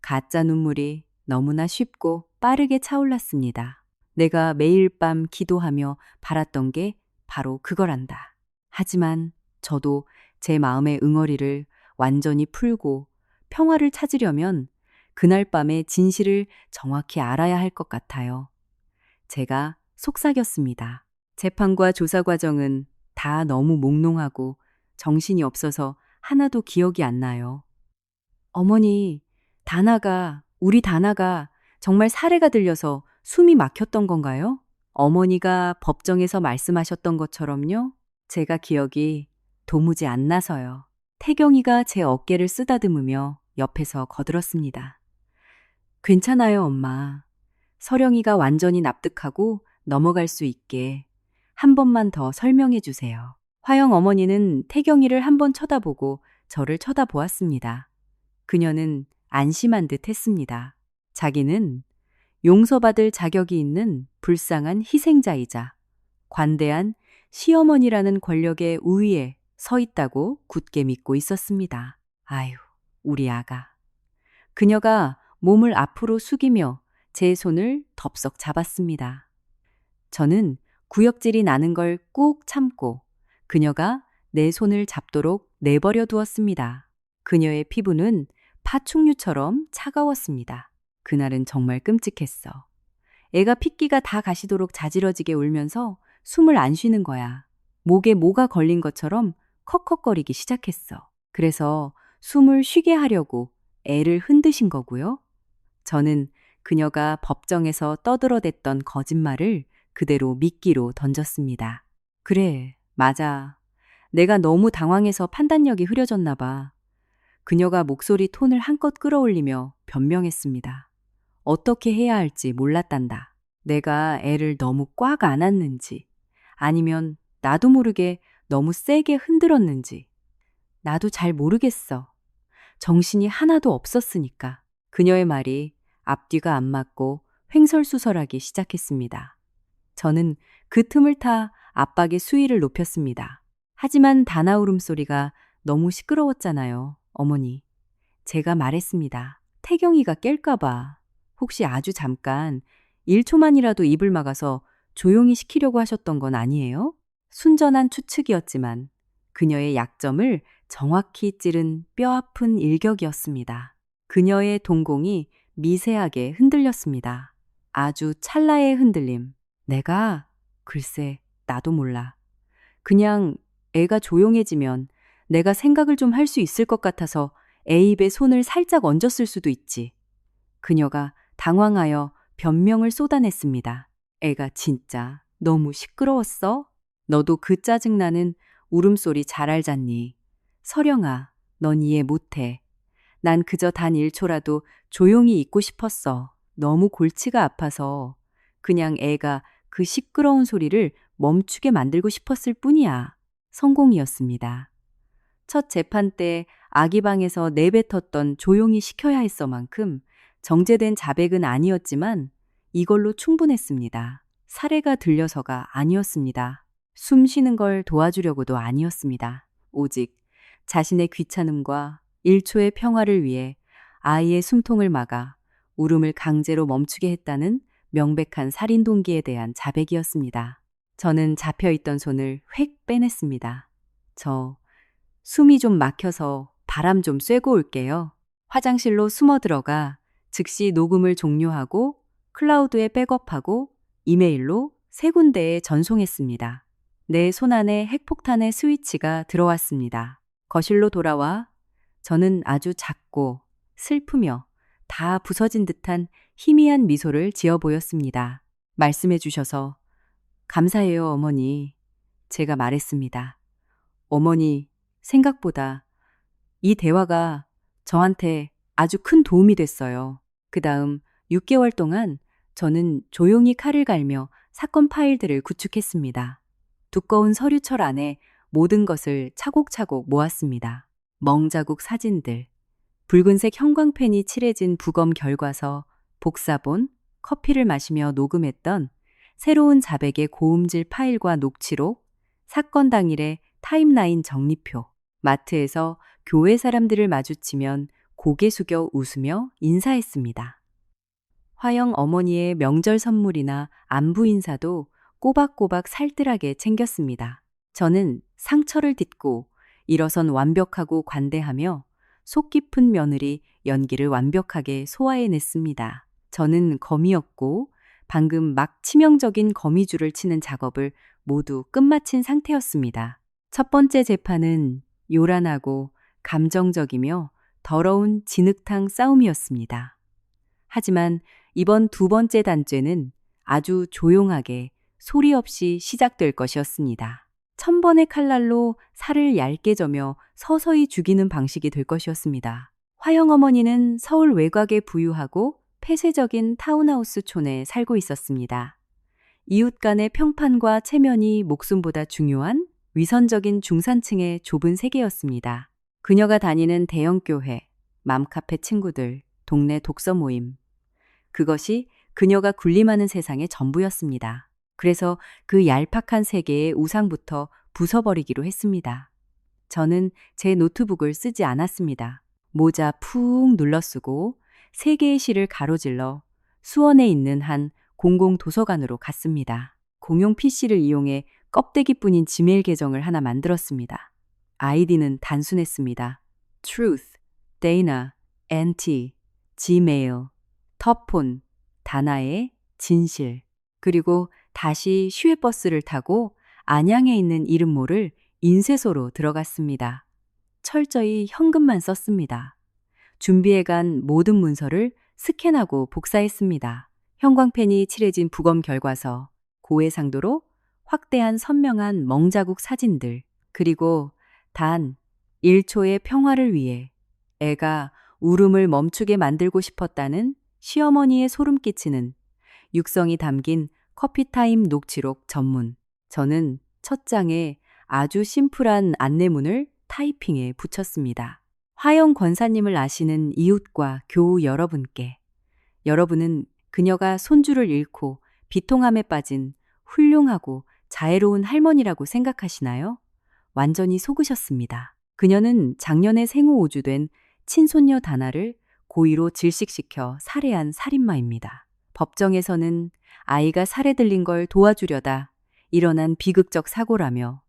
Speaker 1: 가짜 눈물이 너무나 쉽고 빠르게 차올랐습니다. 내가 매일 밤 기도하며 바랐던 게 바로 그거란다. 하지만 저도 제 마음의 응어리를 완전히 풀고 평화를 찾으려면 그날 밤의 진실을 정확히 알아야 할 것 같아요. 제가 속삭였습니다. 재판과 조사 과정은 다 너무 몽롱하고 정신이 없어서 하나도 기억이 안 나요. 어머니, 우리 다나가 정말 사례가 들려서 숨이 막혔던 건가요? 어머니가 법정에서 말씀하셨던 것처럼요. 제가 기억이 도무지 안 나서요. 태경이가 제 어깨를 쓰다듬으며 옆에서 거들었습니다. 괜찮아요, 엄마. 서령이가 완전히 납득하고 넘어갈 수 있게 한 번만 더 설명해 주세요. 화영 어머니는 태경이를 한 번 쳐다보고 저를 쳐다보았습니다. 그녀는 안심한 듯 했습니다. 자기는 용서받을 자격이 있는 불쌍한 희생자이자 관대한 시어머니라는 권력의 우위에 서 있다고 굳게 믿고 있었습니다. 아유, 우리 아가. 그녀가 몸을 앞으로 숙이며 제 손을 덥석 잡았습니다. 저는 구역질이 나는 걸 꾹 참고 그녀가 내 손을 잡도록 내버려 두었습니다. 그녀의 피부는 파충류처럼 차가웠습니다. 그날은 정말 끔찍했어. 애가 핏기가 다 가시도록 자지러지게 울면서 숨을 안 쉬는 거야. 목에 뭐가 걸린 것처럼 컥컥거리기 시작했어. 그래서 숨을 쉬게 하려고 애를 흔드신 거고요. 저는 그녀가 법정에서 떠들어댔던 거짓말을 그대로 미끼로 던졌습니다. 그래, 맞아. 내가 너무 당황해서 판단력이 흐려졌나 봐. 그녀가 목소리 톤을 한껏 끌어올리며 변명했습니다. 어떻게 해야 할지 몰랐단다. 내가 애를 너무 꽉 안았는지, 아니면 나도 모르게 너무 세게 흔들었는지. 나도 잘 모르겠어. 정신이 하나도 없었으니까. 그녀의 말이 앞뒤가 안 맞고 횡설수설하기 시작했습니다. 저는 그 틈을 타 압박의 수위를 높였습니다. 하지만 다나 울음소리가 너무 시끄러웠잖아요, 어머니. 제가 말했습니다. 태경이가 깰까봐. 혹시 아주 잠깐 1초만이라도 입을 막아서 조용히 시키려고 하셨던 건 아니에요? 순전한 추측이었지만 그녀의 약점을 정확히 찌른 뼈아픈 일격이었습니다. 그녀의 동공이 미세하게 흔들렸습니다. 아주 찰나의 흔들림. 글쎄, 나도 몰라. 그냥 애가 조용해지면 내가 생각을 좀 할 수 있을 것 같아서 애 입에 손을 살짝 얹었을 수도 있지. 그녀가 당황하여 변명을 쏟아냈습니다. 애가 진짜 너무 시끄러웠어? 너도 그 짜증나는 울음소리 잘 알잖니. 서령아, 넌 이해 못해. 난 그저 단 1초라도 조용히 있고 싶었어. 너무 골치가 아파서 그냥 애가 그 시끄러운 소리를 멈추게 만들고 싶었을 뿐이야. 성공이었습니다. 첫 재판 때 아기 방에서 내뱉었던 조용히 시켜야 했어만큼 정제된 자백은 아니었지만 이걸로 충분했습니다. 사례가 들려서가 아니었습니다. 숨 쉬는 걸 도와주려고도 아니었습니다. 오직 자신의 귀찮음과 1초의 평화를 위해 아이의 숨통을 막아 울음을 강제로 멈추게 했다는 명백한 살인 동기에 대한 자백이었습니다. 저는 잡혀있던 손을 획 빼냈습니다. 저 숨이 좀 막혀서 바람 좀 쐬고 올게요. 화장실로 숨어 들어가 즉시 녹음을 종료하고 클라우드에 백업하고 이메일로 3군데에 전송했습니다. 내 손안에 핵폭탄의 스위치가 들어왔습니다. 거실로 돌아와 저는 아주 작고 슬프며 다 부서진 듯한 희미한 미소를 지어 보였습니다. 말씀해 주셔서 감사해요, 어머니. 제가 말했습니다. 어머니, 생각보다 이 대화가 저한테 아주 큰 도움이 됐어요. 그 다음 6개월 동안 저는 조용히 칼을 갈며 사건 파일들을 구축했습니다. 두꺼운 서류철 안에 모든 것을 차곡차곡 모았습니다. 멍자국 사진들, 붉은색 형광펜이 칠해진 부검 결과서, 복사본, 커피를 마시며 녹음했던 새로운 자백의 고음질 파일과 녹취록, 사건 당일의 타임라인 정리표, 마트에서 교회 사람들을 마주치면 고개 숙여 웃으며 인사했습니다. 화영 어머니의 명절 선물이나 안부 인사도 꼬박꼬박 살뜰하게 챙겼습니다. 저는 상처를 딛고 일어선 완벽하고 관대하며 속 깊은 며느리 연기를 완벽하게 소화해냈습니다. 저는 거미였고 방금 막 치명적인 거미줄을 치는 작업을 모두 끝마친 상태였습니다. 첫 번째 재판은 요란하고 감정적이며 더러운 진흙탕 싸움이었습니다. 하지만 이번 두 번째 단죄는 아주 조용하게 소리 없이 시작될 것이었습니다. 1000번의 칼날로 살을 얇게 저며 서서히 죽이는 방식이 될 것이었습니다. 화영 어머니는 서울 외곽에 부유하고 폐쇄적인 타운하우스 촌에 살고 있었습니다. 이웃 간의 평판과 체면이 목숨보다 중요한 위선적인 중산층의 좁은 세계였습니다. 그녀가 다니는 대형 교회, 맘카페 친구들, 동네 독서 모임. 그것이 그녀가 군림하는 세상의 전부였습니다. 그래서 그 얄팍한 세계의 우상부터 부숴버리기로 했습니다. 저는 제 노트북을 쓰지 않았습니다. 모자 푹 눌러쓰고 세 개의 시를 가로질러 수원에 있는 한 공공 도서관으로 갔습니다. 공용 PC를 이용해 껍데기뿐인 지메일 계정을 하나 만들었습니다. 아이디는 단순했습니다. Truth, Dana, NT, Gmail, 터폰, 다나의 진실. 그리고 다시 시외버스를 타고 안양에 있는 이름 모를 인쇄소로 들어갔습니다. 철저히 현금만 썼습니다. 준비해간 모든 문서를 스캔하고 복사했습니다. 형광펜이 칠해진 부검 결과서, 고해상도로 확대한 선명한 멍자국 사진들, 그리고 단 1초의 평화를 위해 애가 울음을 멈추게 만들고 싶었다는 시어머니의 소름 끼치는 육성이 담긴 커피타임 녹취록 전문. 저는 첫 장에 아주 심플한 안내문을 타이핑에 붙였습니다. 화영 권사님을 아시는 이웃과 교우 여러분께, 여러분은 그녀가 손주를 잃고 비통함에 빠진 훌륭하고 자애로운 할머니라고 생각하시나요? 완전히 속으셨습니다. 그녀는 작년에 생후 5주 된 친손녀 다나를 고의로 질식시켜 살해한 살인마입니다. 법정에서는 아이가 살해 들린 걸 도와주려다 일어난 비극적 사고라며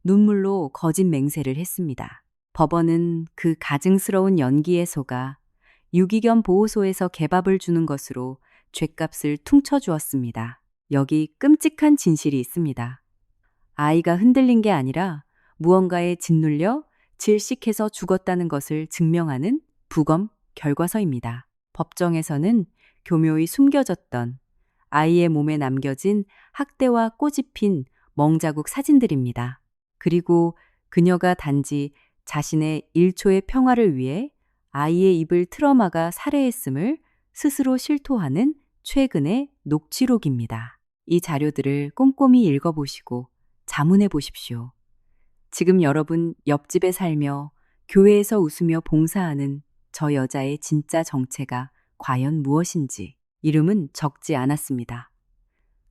Speaker 1: 눈물로 거짓 맹세를 했습니다. 법원은 그 가증스러운 연기에 속아 유기견 보호소에서 개밥을 주는 것으로 죗값을 퉁쳐주었습니다. 여기 끔찍한 진실이 있습니다. 아이가 흔들린 게 아니라 무언가에 짓눌려 질식해서 죽었다는 것을 증명하는 부검 결과서입니다. 법정에서는 교묘히 숨겨졌던 아이의 몸에 남겨진 학대와 꼬집힌 멍자국 사진들입니다. 그리고 그녀가 단지 자신의 1초의 평화를 위해 아이의 입을 틀어막아 살해했음을 스스로 실토하는 최근의 녹취록입니다. 이 자료들을 꼼꼼히 읽어보시고 자문해 보십시오. 지금 여러분 옆집에 살며 교회에서 웃으며 봉사하는 저 여자의 진짜 정체가 과연 무엇인지 이름은 적지 않았습니다.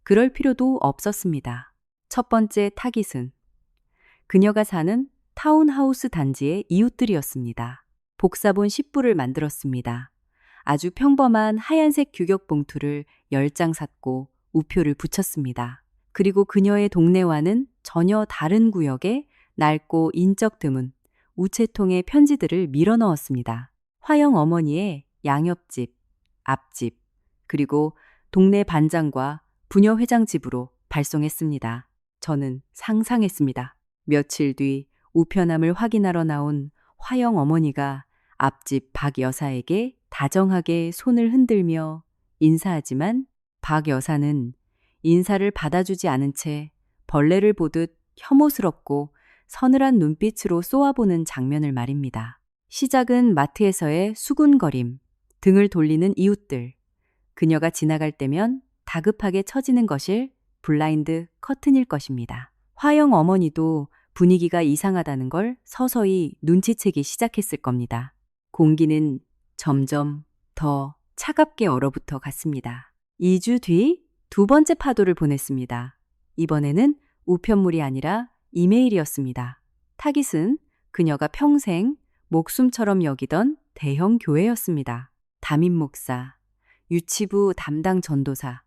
Speaker 1: 그럴 필요도 없었습니다. 첫 번째 타깃은 그녀가 사는 타운하우스 단지의 이웃들이었습니다. 복사본 10부를 만들었습니다. 아주 평범한 하얀색 규격 봉투를 10장 샀고 우표를 붙였습니다. 그리고 그녀의 동네와는 전혀 다른 구역에 낡고 인적 드문 우체통에 편지들을 밀어 넣었습니다. 화영 어머니의 양옆집, 앞집, 그리고 동네 반장과 부녀 회장 집으로 발송했습니다. 저는 상상했습니다. 며칠 뒤 우편함을 확인하러 나온 화영 어머니가 앞집 박 여사에게 다정하게 손을 흔들며 인사하지만 박 여사는 인사를 받아주지 않은 채 벌레를 보듯 혐오스럽고 서늘한 눈빛으로 쏘아보는 장면을 말입니다. 시작은 마트에서의 수군거림, 등을 돌리는 이웃들, 그녀가 지나갈 때면 다급하게 쳐지는 것일 블라인드 커튼일 것입니다. 화영 어머니도 분위기가 이상하다는 걸 서서히 눈치채기 시작했을 겁니다. 공기는 점점 더 차갑게 얼어붙어 갔습니다. 2주 뒤 두 번째 파도를 보냈습니다. 이번에는 우편물이 아니라 이메일이었습니다. 타깃은 그녀가 평생 목숨처럼 여기던 대형 교회였습니다. 담임 목사, 유치부 담당 전도사,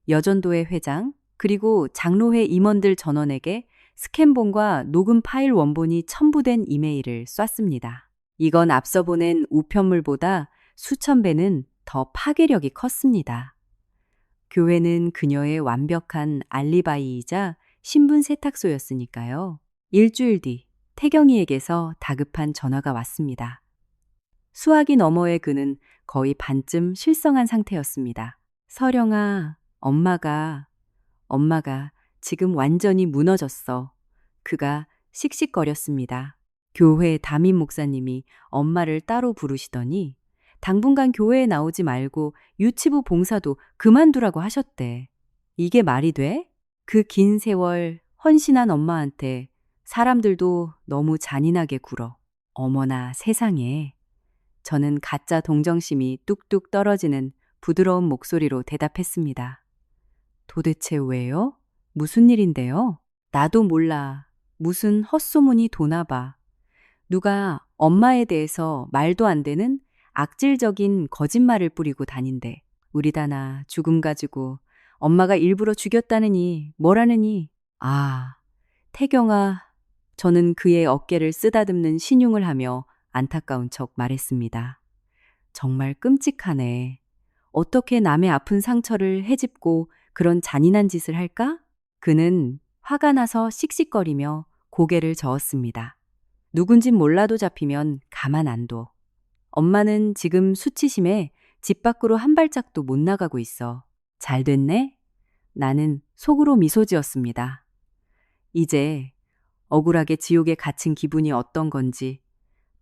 Speaker 1: 여전도회 회장, 그리고 장로회 임원들 전원에게 스캔본과 녹음 파일 원본이 첨부된 이메일을 쐈습니다. 이건 앞서 보낸 우편물보다 수천 배는 더 파괴력이 컸습니다. 교회는 그녀의 완벽한 알리바이이자 신분 세탁소였으니까요. 일주일 뒤 태경이에게서 다급한 전화가 왔습니다. 수화기 너머의 그는 거의 반쯤 실성한 상태였습니다. 서령아, 엄마가 지금 완전히 무너졌어. 그가 씩씩거렸습니다. 교회 담임 목사님이 엄마를 따로 부르시더니 당분간 교회에 나오지 말고 유치부 봉사도 그만두라고 하셨대. 이게 말이 돼? 그 긴 세월 헌신한 엄마한테 사람들도 너무 잔인하게 굴어. 어머나 세상에. 저는 가짜 동정심이 뚝뚝 떨어지는 부드러운 목소리로 대답했습니다. 도대체 왜요? 무슨 일인데요? 나도 몰라. 무슨 헛소문이 도나 봐. 누가 엄마에 대해서 말도 안 되는 악질적인 거짓말을 뿌리고 다닌대. 우리다나 죽음 가지고 엄마가 일부러 죽였다느니 뭐라느니. 아, 태경아. 저는 그의 어깨를 쓰다듬는 신용을 하며 안타까운 척 말했습니다. 정말 끔찍하네. 어떻게 남의 아픈 상처를 헤집고 그런 잔인한 짓을 할까? 그는 화가 나서 씩씩거리며 고개를 저었습니다. 누군진 몰라도 잡히면 가만 안 둬. 엄마는 지금 수치심에 집 밖으로 한 발짝도 못 나가고 있어. 잘 됐네? 나는 속으로 미소 지었습니다. 이제 억울하게 지옥에 갇힌 기분이 어떤 건지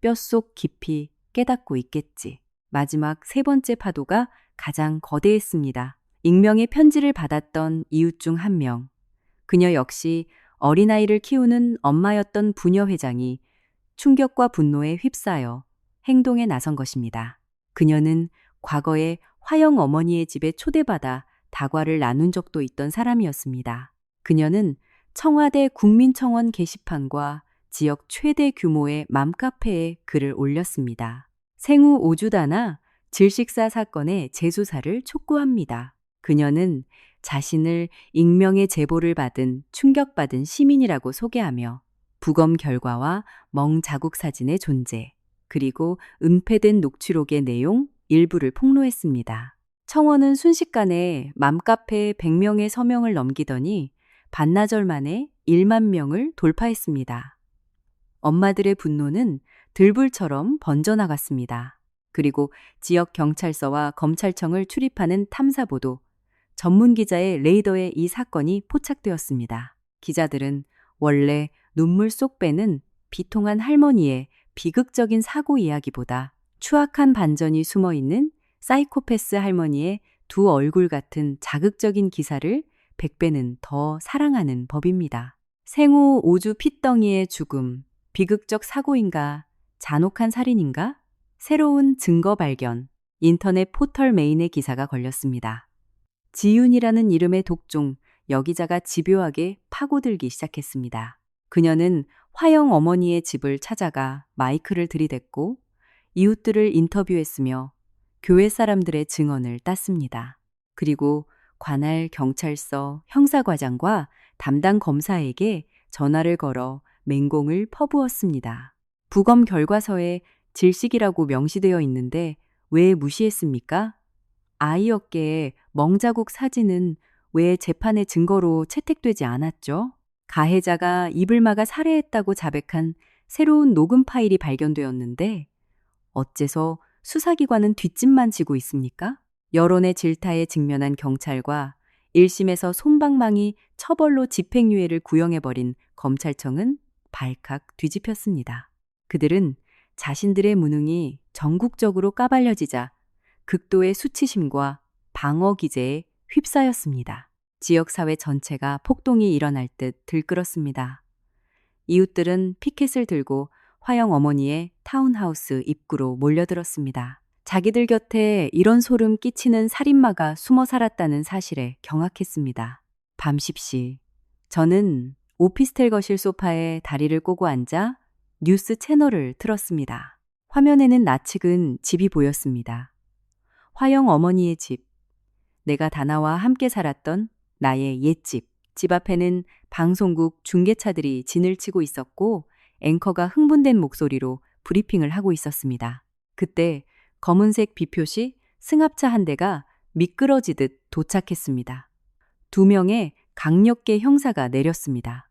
Speaker 1: 뼛속 깊이 깨닫고 있겠지. 마지막 세 번째 파도가 가장 거대했습니다. 익명의 편지를 받았던 이웃 중 한 명. 그녀 역시 어린아이를 키우는 엄마였던 부녀 회장이 충격과 분노에 휩싸여 행동에 나선 것입니다. 그녀는 과거에 화영 어머니의 집에 초대받아 다과를 나눈 적도 있던 사람이었습니다. 그녀는 청와대 국민청원 게시판과 지역 최대 규모의 맘카페에 글을 올렸습니다. 생후 5주다나 질식사 사건의 재수사를 촉구합니다. 그녀는 자신을 익명의 제보를 받은 충격받은 시민이라고 소개하며 부검 결과와 멍 자국 사진의 존재, 그리고 은폐된 녹취록의 내용 일부를 폭로했습니다. 청원은 순식간에 맘카페 100명의 서명을 넘기더니 반나절 만에 1만 명을 돌파했습니다. 엄마들의 분노는 들불처럼 번져나갔습니다. 그리고 지역 경찰서와 검찰청을 출입하는 탐사보도, 전문 기자의 레이더에 이 사건이 포착되었습니다. 기자들은 원래 눈물 쏙 빼는 비통한 할머니의 비극적인 사고 이야기보다 추악한 반전이 숨어 있는 사이코패스 할머니의 두 얼굴 같은 자극적인 기사를 100배는 더 사랑하는 법입니다. 생후 5주 핏덩이의 죽음, 비극적 사고인가, 잔혹한 살인인가? 새로운 증거 발견, 인터넷 포털 메인의 기사가 걸렸습니다. 지윤이라는 이름의 독종, 여기자가 집요하게 파고들기 시작했습니다. 그녀는 화영 어머니의 집을 찾아가 마이크를 들이댔고 이웃들을 인터뷰했으며 교회 사람들의 증언을 땄습니다. 그리고 관할 경찰서 형사과장과 담당 검사에게 전화를 걸어 맹공을 퍼부었습니다. 부검 결과서에 질식이라고 명시되어 있는데 왜 무시했습니까? 아이 어깨에 멍자국 사진은 왜 재판의 증거로 채택되지 않았죠? 가해자가 입을 막아 살해했다고 자백한 새로운 녹음 파일이 발견되었는데 어째서 수사기관은 뒷짐만 지고 있습니까? 여론의 질타에 직면한 경찰과 1심에서 솜방망이 처벌로 집행유예를 구형해버린 검찰청은 발칵 뒤집혔습니다. 그들은 자신들의 무능이 전국적으로 까발려지자 극도의 수치심과 방어 기제에 휩싸였습니다. 지역사회 전체가 폭동이 일어날 듯 들끓었습니다. 이웃들은 피켓을 들고 화영 어머니의 타운하우스 입구로 몰려들었습니다. 자기들 곁에 이런 소름 끼치는 살인마가 숨어 살았다는 사실에 경악했습니다. 밤 10시, 저는 오피스텔 거실 소파에 다리를 꼬고 앉아 뉴스 채널을 틀었습니다. 화면에는 낯익은 집이 보였습니다. 화영 어머니의 집, 내가 다나와 함께 살았던 나의 옛집. 집 앞에는 방송국 중계차들이 진을 치고 있었고 앵커가 흥분된 목소리로 브리핑을 하고 있었습니다. 그때 검은색 비표시 승합차 한 대가 미끄러지듯 도착했습니다. 2명의 강력계 형사가 내렸습니다.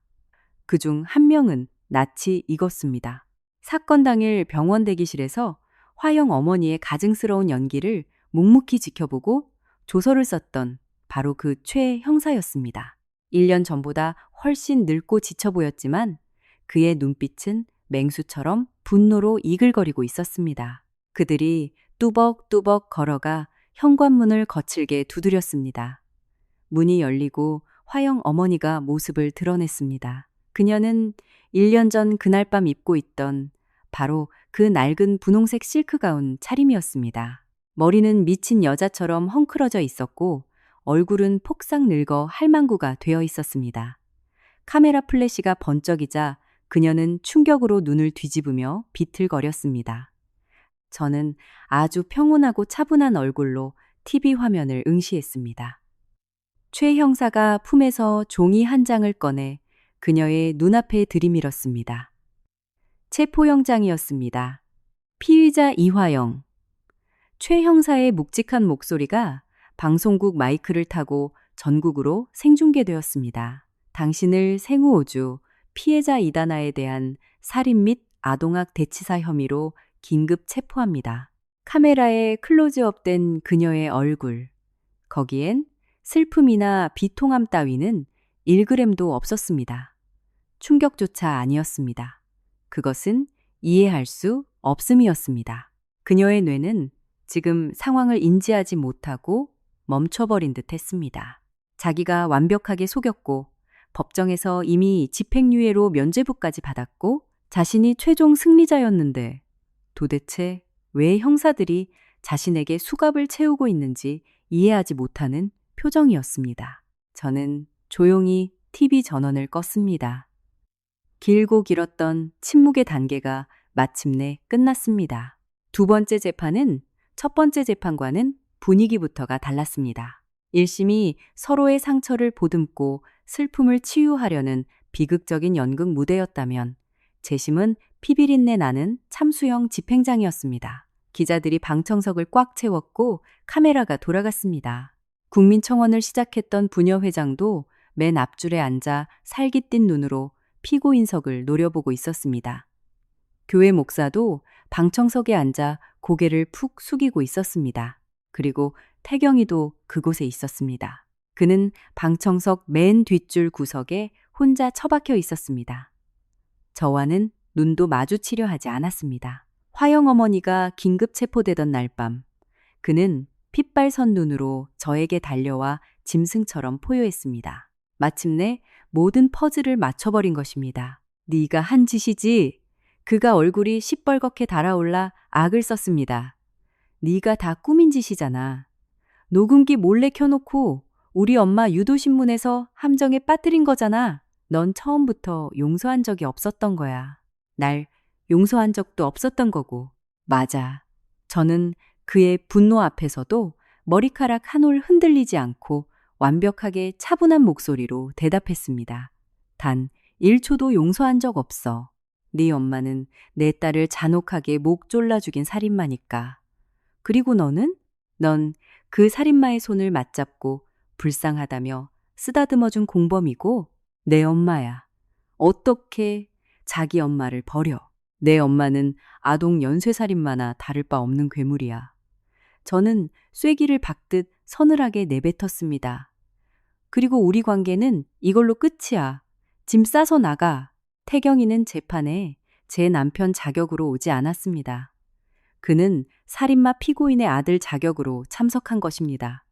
Speaker 1: 그중 한 명은 낯이 익었습니다. 사건 당일 병원 대기실에서 화영 어머니의 가증스러운 연기를 묵묵히 지켜보고 조서를 썼던 바로 그 최 형사였습니다. 1년 전보다 훨씬 늙고 지쳐 보였지만 그의 눈빛은 맹수처럼 분노로 이글거리고 있었습니다. 그들이 뚜벅뚜벅 걸어가 현관문을 거칠게 두드렸습니다. 문이 열리고 화영 어머니가 모습을 드러냈습니다. 그녀는 1년 전 그날 밤 입고 있던 바로 그 낡은 분홍색 실크 가운 차림이었습니다. 머리는 미친 여자처럼 헝클어져 있었고 얼굴은 폭삭 늙어 할망구가 되어 있었습니다. 카메라 플래시가 번쩍이자 그녀는 충격으로 눈을 뒤집으며 비틀거렸습니다. 저는 아주 평온하고 차분한 얼굴로 TV 화면을 응시했습니다. 최 형사가 품에서 종이 한 장을 꺼내 그녀의 눈앞에 들이밀었습니다. 체포영장이었습니다. 피의자 이화영. 최 형사의 묵직한 목소리가 방송국 마이크를 타고 전국으로 생중계되었습니다. 당신을 생우오주 피해자 이다나에 대한 살인 및 아동학 대치사 혐의로 긴급 체포합니다. 카메라에 클로즈업된 그녀의 얼굴. 거기엔 슬픔이나 비통함 따위는 1g도 없었습니다. 충격조차 아니었습니다. 그것은 이해할 수 없음이었습니다. 그녀의 뇌는 지금 상황을 인지하지 못하고 멈춰버린 듯 했습니다. 자기가 완벽하게 속였고 법정에서 이미 집행유예로 면죄부까지 받았고 자신이 최종 승리자였는데 도대체 왜 형사들이 자신에게 수갑을 채우고 있는지 이해하지 못하는 표정이었습니다. 저는 조용히 TV 전원을 껐습니다. 길고 길었던 침묵의 단계가 마침내 끝났습니다. 두 번째 재판은 첫 번째 재판과는 분위기부터가 달랐습니다. 1심이 서로의 상처를 보듬고 슬픔을 치유하려는 비극적인 연극 무대였다면 재심은 피비린내 나는 참수형 집행장이었습니다. 기자들이 방청석을 꽉 채웠고 카메라가 돌아갔습니다. 국민청원을 시작했던 부녀회장도 맨 앞줄에 앉아 살깃띤 눈으로 피고인석을 노려보고 있었습니다. 교회 목사도 방청석에 앉아 고개를 푹 숙이고 있었습니다. 그리고 태경이도 그곳에 있었습니다. 그는 방청석 맨 뒷줄 구석에 혼자 처박혀 있었습니다. 저와는 눈도 마주치려 하지 않았습니다. 화영 어머니가 긴급 체포되던 날 밤, 그는 핏발선 눈으로 저에게 달려와 짐승처럼 포효했습니다. 마침내 모든 퍼즐을 맞춰버린 것입니다. 네가 한 짓이지. 그가 얼굴이 시뻘겋게 달아올라 악을 썼습니다. 네가 다 꾸민 짓이잖아. 녹음기 몰래 켜놓고 우리 엄마 유도신문에서 함정에 빠뜨린 거잖아. 넌 처음부터 용서한 적이 없었던 거야. 날 용서한 적도 없었던 거고. 맞아. 저는 그의 분노 앞에서도 머리카락 한 올 흔들리지 않고 완벽하게 차분한 목소리로 대답했습니다. 단 1초도 용서한 적 없어. 네 엄마는 내 딸을 잔혹하게 목 졸라 죽인 살인마니까. 그리고 너는? 넌 그 살인마의 손을 맞잡고 불쌍하다며 쓰다듬어준 공범이고 내 엄마야. 어떻게 자기 엄마를 버려. 내 엄마는 아동 연쇄살인마나 다를 바 없는 괴물이야. 저는 쐐기를 박듯 서늘하게 내뱉었습니다. 그리고 우리 관계는 이걸로 끝이야. 짐 싸서 나가. 태경이는 재판에 제 남편 자격으로 오지 않았습니다. 그는 살인마 피고인의 아들 자격으로 참석한 것입니다.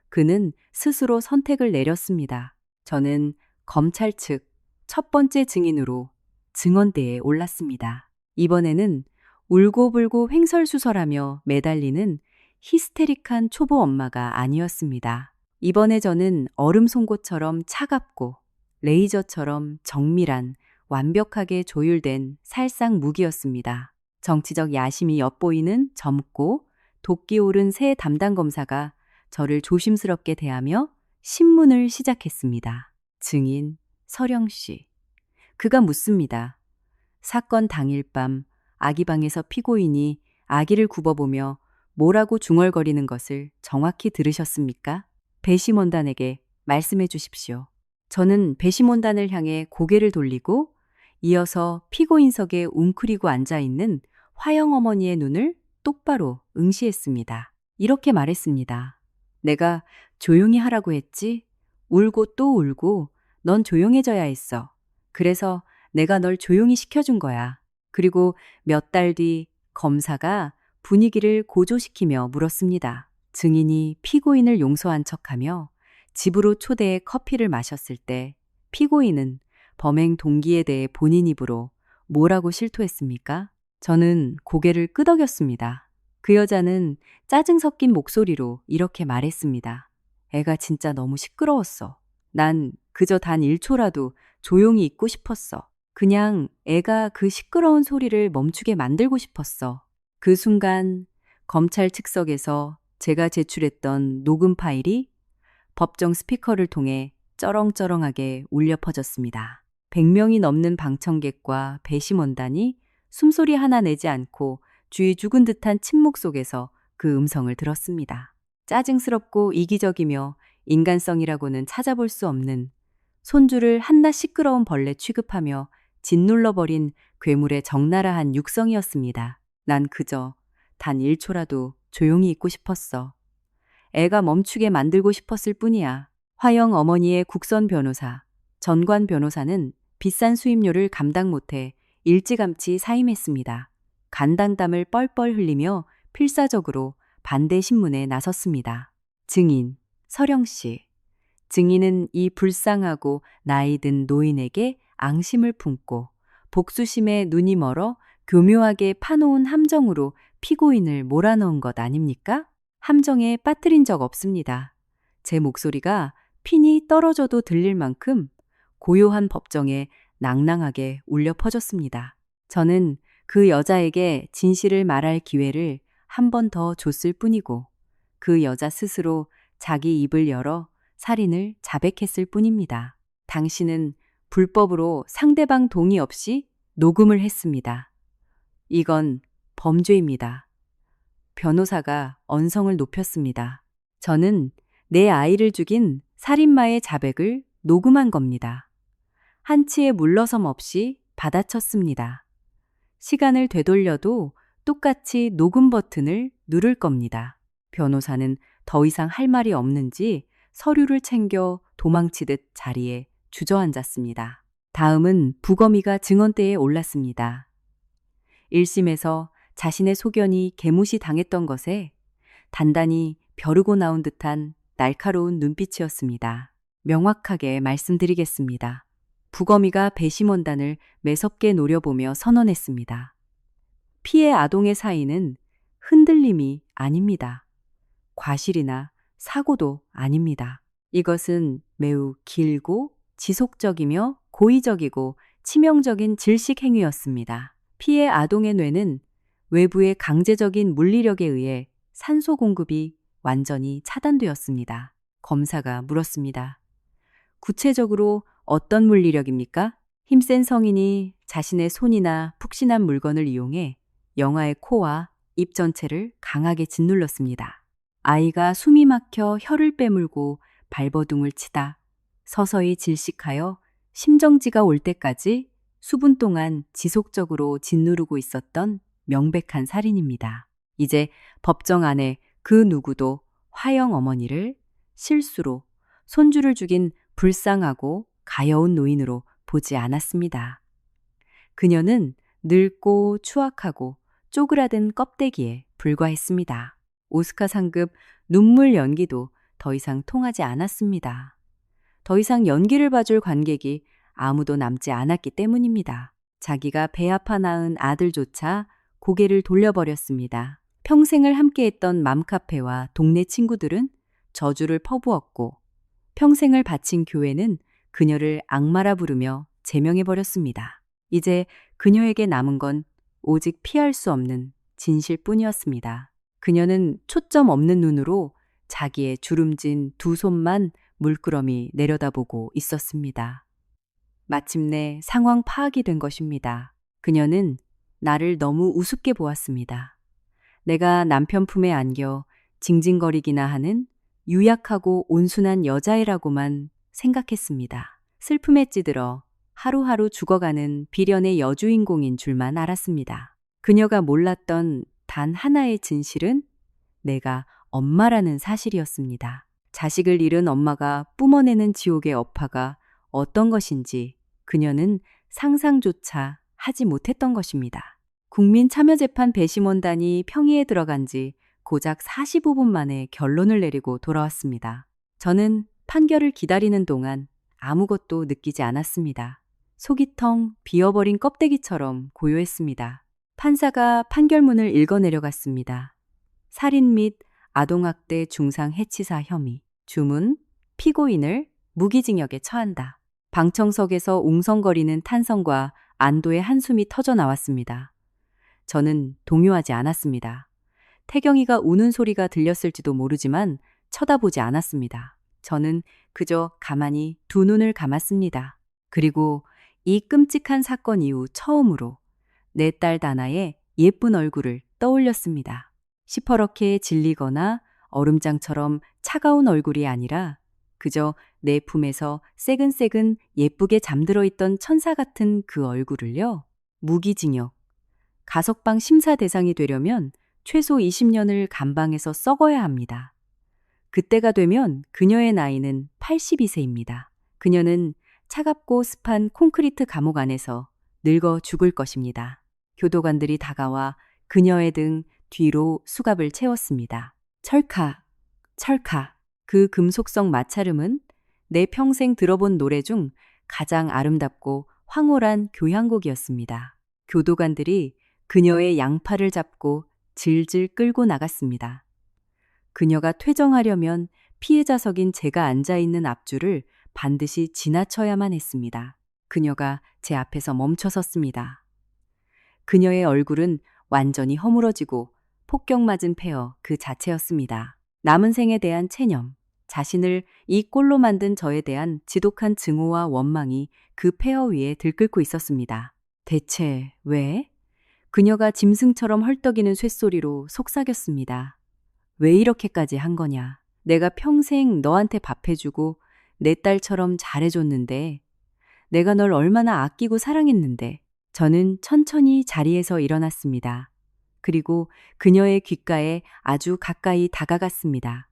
Speaker 1: 그는 스스로 선택을 내렸습니다. 저는 검찰 측 첫 번째 증인으로 증언대에 올랐습니다. 이번에는 울고불고 횡설수설하며 매달리는 히스테릭한 초보 엄마가 아니었습니다. 이번에 저는 얼음 송곳처럼 차갑고 레이저처럼 정밀한 완벽하게 조율된 살상 무기였습니다. 정치적 야심이 엿보이는 젊고 도끼 오른 새 담당 검사가 저를 조심스럽게 대하며 신문을 시작했습니다. 증인 서령 씨. 그가 묻습니다. 사건 당일 밤 아기 방에서 피고인이 아기를 굽어보며 뭐라고 중얼거리는 것을 정확히 들으셨습니까? 배심원단에게 말씀해 주십시오. 저는 배심원단을 향해 고개를 돌리고 이어서 피고인석에 웅크리고 앉아있는 화영 어머니의 눈을 똑바로 응시했습니다. 이렇게 말했습니다. 내가 조용히 하라고 했지? 울고 또 울고 넌 조용해져야 했어. 그래서 내가 널 조용히 시켜준 거야. 그리고 몇 달 뒤 검사가 분위기를 고조시키며 물었습니다. 증인이 피고인을 용서한 척하며 집으로 초대해 커피를 마셨을 때 피고인은 범행 동기에 대해 본인 입으로 뭐라고 실토했습니까? 저는 고개를 끄덕였습니다. 그 여자는 짜증 섞인 목소리로 이렇게 말했습니다. 애가 진짜 너무 시끄러웠어. 난 그저 단 1초라도 조용히 있고 싶었어. 그냥 애가 그 시끄러운 소리를 멈추게 만들고 싶었어. 그 순간 검찰 측석에서 제가 제출했던 녹음 파일이 법정 스피커를 통해 쩌렁쩌렁하게 울려 퍼졌습니다. 100명이 넘는 방청객과 배심원단이 숨소리 하나 내지 않고 쥐 죽은 듯한 침묵 속에서 그 음성을 들었습니다. 짜증스럽고 이기적이며 인간성이라고는 찾아볼 수 없는 손주를 한낱 시끄러운 벌레 취급하며 짓눌러버린 괴물의 적나라한 육성이었습니다. 난 그저 단 1초라도 조용히 있고 싶었어. 애가 멈추게 만들고 싶었을 뿐이야. 화영 어머니의 국선 변호사, 전관 변호사는 비싼 수임료를 감당 못해 일찌감치 사임했습니다. 간당땀을 뻘뻘 흘리며 필사적으로 반대 신문에 나섰습니다. 증인, 서령 씨. 증인은 이 불쌍하고 나이 든 노인에게 앙심을 품고 복수심에 눈이 멀어 교묘하게 파놓은 함정으로 피고인을 몰아넣은 것 아닙니까? 함정에 빠뜨린 적 없습니다. 제 목소리가 핀이 떨어져도 들릴 만큼 고요한 법정에 낭낭하게 울려 퍼졌습니다. 저는 그 여자에게 진실을 말할 기회를 한 번 더 줬을 뿐이고 그 여자 스스로 자기 입을 열어 살인을 자백했을 뿐입니다. 당신은 불법으로 상대방 동의 없이 녹음을 했습니다. 이건 범죄입니다. 변호사가 언성을 높였습니다. 저는 내 아이를 죽인 살인마의 자백을 녹음한 겁니다. 한치의 물러섬 없이 받아쳤습니다. 시간을 되돌려도 똑같이 녹음 버튼을 누를 겁니다. 변호사는 더 이상 할 말이 없는지 서류를 챙겨 도망치듯 자리에 주저앉았습니다. 다음은 부검이가 증언대에 올랐습니다. 1심에서 자신의 소견이 개무시 당했던 것에 단단히 벼르고 나온 듯한 날카로운 눈빛이었습니다. 명확하게 말씀드리겠습니다. 부검이가 배심원단을 매섭게 노려보며 선언했습니다. 피해 아동의 사인은 흔들림이 아닙니다. 과실이나 사고도 아닙니다. 이것은 매우 길고 지속적이며 고의적이고 치명적인 질식 행위였습니다. 피해 아동의 뇌는 외부의 강제적인 물리력에 의해 산소 공급이 완전히 차단되었습니다. 검사가 물었습니다. 구체적으로 어떤 물리력입니까? 힘센 성인이 자신의 손이나 푹신한 물건을 이용해 영아의 코와 입 전체를 강하게 짓눌렀습니다. 아이가 숨이 막혀 혀를 빼물고 발버둥을 치다 서서히 질식하여 심정지가 올 때까지 수분 동안 지속적으로 짓누르고 있었던 명백한 살인입니다. 이제 법정 안에 그 누구도 화영 어머니를 실수로 손주를 죽인 불쌍하고 가여운 노인으로 보지 않았습니다. 그녀는 늙고 추악하고 쪼그라든 껍데기에 불과했습니다. 오스카 상급 눈물 연기도 더 이상 통하지 않았습니다. 더 이상 연기를 봐줄 관객이 아무도 남지 않았기 때문입니다. 자기가 배 아파 낳은 아들조차 고개를 돌려버렸습니다. 평생을 함께했던 맘카페와 동네 친구들은 저주를 퍼부었고 평생을 바친 교회는 그녀를 악마라 부르며 제명해버렸습니다. 이제 그녀에게 남은 건 오직 피할 수 없는 진실뿐이었습니다. 그녀는 초점 없는 눈으로 자기의 주름진 두 손만 물끄러미 내려다보고 있었습니다. 마침내 상황 파악이 된 것입니다. 그녀는 나를 너무 우습게 보았습니다. 내가 남편 품에 안겨 징징거리기나 하는 유약하고 온순한 여자애라고만 생각했습니다. 슬픔에 찌들어 하루하루 죽어가는 비련의 여주인공인 줄만 알았습니다. 그녀가 몰랐던 단 하나의 진실은 내가 엄마라는 사실이었습니다. 자식을 잃은 엄마가 뿜어내는 지옥의 업화가 어떤 것인지 그녀는 상상조차 하지 못했던 것입니다. 국민참여재판 배심원단이 평의에 들어간 지 고작 45분 만에 결론을 내리고 돌아왔습니다. 저는 판결을 기다리는 동안 아무것도 느끼지 않았습니다. 속이 텅 비어버린 껍데기처럼 고요했습니다. 판사가 판결문을 읽어내려갔습니다. 살인 및 아동학대 중상 해치사 혐의. 주문, 피고인을 무기징역에 처한다. 방청석에서 웅성거리는 탄성과 안도의 한숨이 터져 나왔습니다. 저는 동요하지 않았습니다. 태경이가 우는 소리가 들렸을지도 모르지만 쳐다보지 않았습니다. 저는 그저 가만히 두 눈을 감았습니다. 그리고 이 끔찍한 사건 이후 처음으로 내 딸 다나의 예쁜 얼굴을 떠올렸습니다. 시퍼렇게 질리거나 얼음장처럼 차가운 얼굴이 아니라 그저 내 품에서 새근새근 예쁘게 잠들어 있던 천사 같은 그 얼굴을요. 무기징역. 가석방 심사 대상이 되려면 최소 20년을 감방에서 썩어야 합니다. 그때가 되면 그녀의 나이는 82세입니다. 그녀는 차갑고 습한 콘크리트 감옥 안에서 늙어 죽을 것입니다. 교도관들이 다가와 그녀의 등 뒤로 수갑을 채웠습니다. 철카, 철카. 그 금속성 마찰음은 내 평생 들어본 노래 중 가장 아름답고 황홀한 교향곡이었습니다. 교도관들이 그녀의 양팔을 잡고 질질 끌고 나갔습니다. 그녀가 퇴정하려면 피해자석인 제가 앉아있는 앞줄을 반드시 지나쳐야만 했습니다. 그녀가 제 앞에서 멈춰 섰습니다. 그녀의 얼굴은 완전히 허물어지고 폭격맞은 폐허 그 자체였습니다. 남은 생에 대한 체념, 자신을 이 꼴로 만든 저에 대한 지독한 증오와 원망이 그 폐허 위에 들끓고 있었습니다. 대체 왜? 그녀가 짐승처럼 헐떡이는 쇳소리로 속삭였습니다. 왜 이렇게까지 한 거냐? 내가 평생 너한테 밥해주고 내 딸처럼 잘해줬는데, 내가 널 얼마나 아끼고 사랑했는데. 저는 천천히 자리에서 일어났습니다. 그리고 그녀의 귓가에 아주 가까이 다가갔습니다.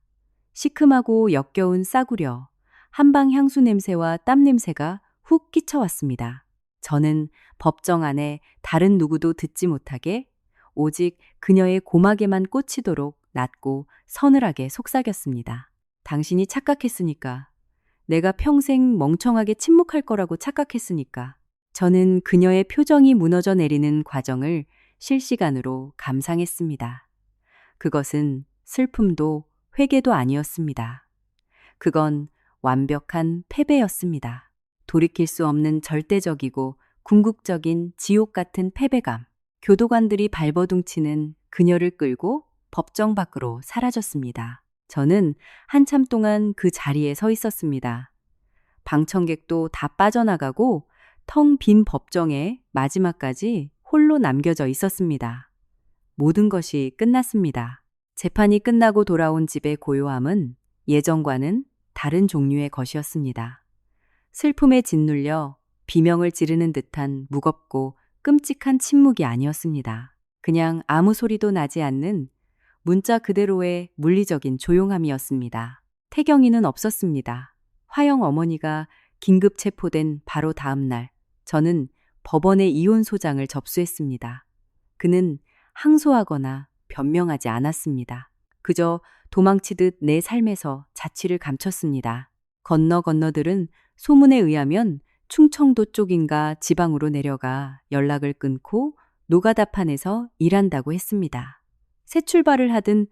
Speaker 1: 시큼하고 역겨운 싸구려, 한방 향수 냄새와 땀 냄새가 훅 끼쳐왔습니다. 저는 법정 안에 다른 누구도 듣지 못하게 오직 그녀의 고막에만 꽂히도록 낮고 서늘하게 속삭였습니다. 당신이 착각했으니까. 내가 평생 멍청하게 침묵할 거라고 착각했으니까. 저는 그녀의 표정이 무너져 내리는 과정을 실시간으로 감상했습니다. 그것은 슬픔도 회개도 아니었습니다. 그건 완벽한 패배였습니다. 돌이킬 수 없는 절대적이고 궁극적인 지옥 같은 패배감. 교도관들이 발버둥치는 그녀를 끌고 법정 밖으로 사라졌습니다. 저는 한참 동안 그 자리에 서 있었습니다. 방청객도 다 빠져나가고 텅 빈 법정에 마지막까지 홀로 남겨져 있었습니다. 모든 것이 끝났습니다. 재판이 끝나고 돌아온 집의 고요함은 예전과는 다른 종류의 것이었습니다. 슬픔에 짓눌려 비명을 지르는 듯한 무겁고 끔찍한 침묵이 아니었습니다. 그냥 아무 소리도 나지 않는 문자 그대로의 물리적인 조용함이었습니다. 태경이는 없었습니다. 화영 어머니가 긴급 체포된 바로 다음 날, 저는 법원의 이혼 소장을 접수했습니다. 그는 항소하거나 변명하지 않았습니다. 그저 도망치듯 내 삶에서 자취를 감췄습니다. 건너들은 소문에 의하면 충청도 쪽인가 지방으로 내려가 연락을 끊고 노가다판에서 일한다고 했습니다. 새 출발을 하든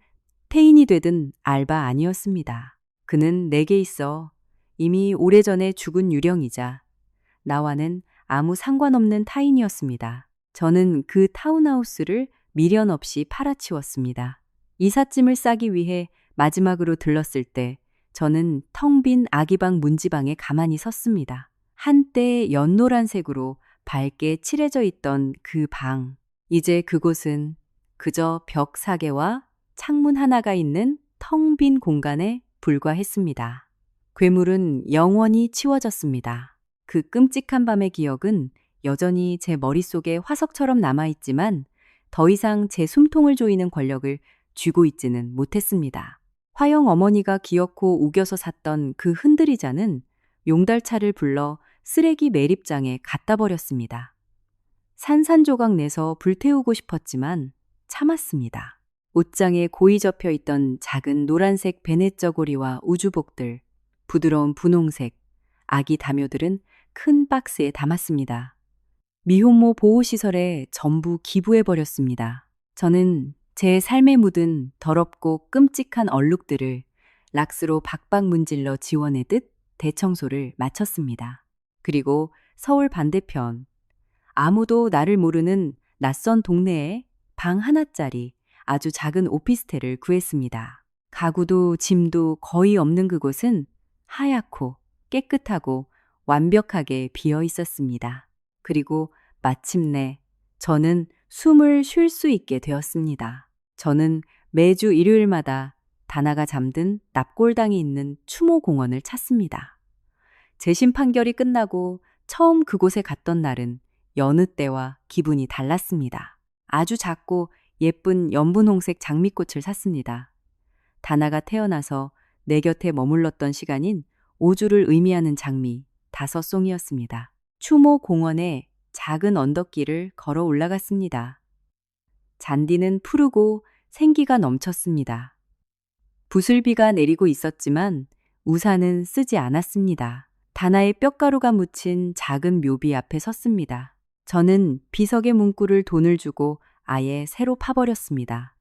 Speaker 1: 태인이 되든 알바 아니었습니다. 그는 내게 있어 이미 오래전에 죽은 유령이자 나와는 아무 상관없는 타인이었습니다. 저는 그 타운하우스를 미련 없이 팔아치웠습니다. 이삿짐을 싸기 위해 마지막으로 들렀을 때 저는 텅 빈 아기방 문지방에 가만히 섰습니다. 한때 연노란색으로 밝게 칠해져 있던 그 방. 이제 그곳은 그저 벽 4개와 창문 하나가 있는 텅 빈 공간에 불과했습니다. 괴물은 영원히 치워졌습니다. 그 끔찍한 밤의 기억은 여전히 제 머릿속에 화석처럼 남아있지만 더 이상 제 숨통을 조이는 권력을 쥐고 있지는 못했습니다. 화영 어머니가 기어코 우겨서 샀던 그 흔들이자는 용달차를 불러 쓰레기 매립장에 갖다 버렸습니다. 산산조각 내서 불태우고 싶었지만 참았습니다. 옷장에 고이 접혀 있던 작은 노란색 베넷 저고리와 우주복들, 부드러운 분홍색 아기 담요들은 큰 박스에 담았습니다. 미혼모 보호시설에 전부 기부해버렸습니다. 저는 제 삶에 묻은 더럽고 끔찍한 얼룩들을 락스로 박박 문질러 지워내듯 대청소를 마쳤습니다. 그리고 서울 반대편, 아무도 나를 모르는 낯선 동네에 방 하나짜리 아주 작은 오피스텔을 구했습니다. 가구도 짐도 거의 없는 그곳은 하얗고 깨끗하고 완벽하게 비어 있었습니다. 그리고 마침내 저는 숨을 쉴 수 있게 되었습니다. 저는 매주 일요일마다 다나가 잠든 납골당이 있는 추모공원을 찾습니다. 재심 판결이 끝나고 처음 그곳에 갔던 날은 여느 때와 기분이 달랐습니다. 아주 작고 예쁜 연분홍색 장미꽃을 샀습니다. 다나가 태어나서 내 곁에 머물렀던 시간인 5주를 의미하는 장미 5송이였습니다. 추모 공원의 작은 언덕길을 걸어 올라갔습니다. 잔디는 푸르고 생기가 넘쳤습니다. 부슬비가 내리고 있었지만 우산은 쓰지 않았습니다. 다나의 뼈가루가 묻힌 작은 묘비 앞에 섰습니다. 저는 비석의 문구를 돈을 주고 아예 새로 파버렸습니다.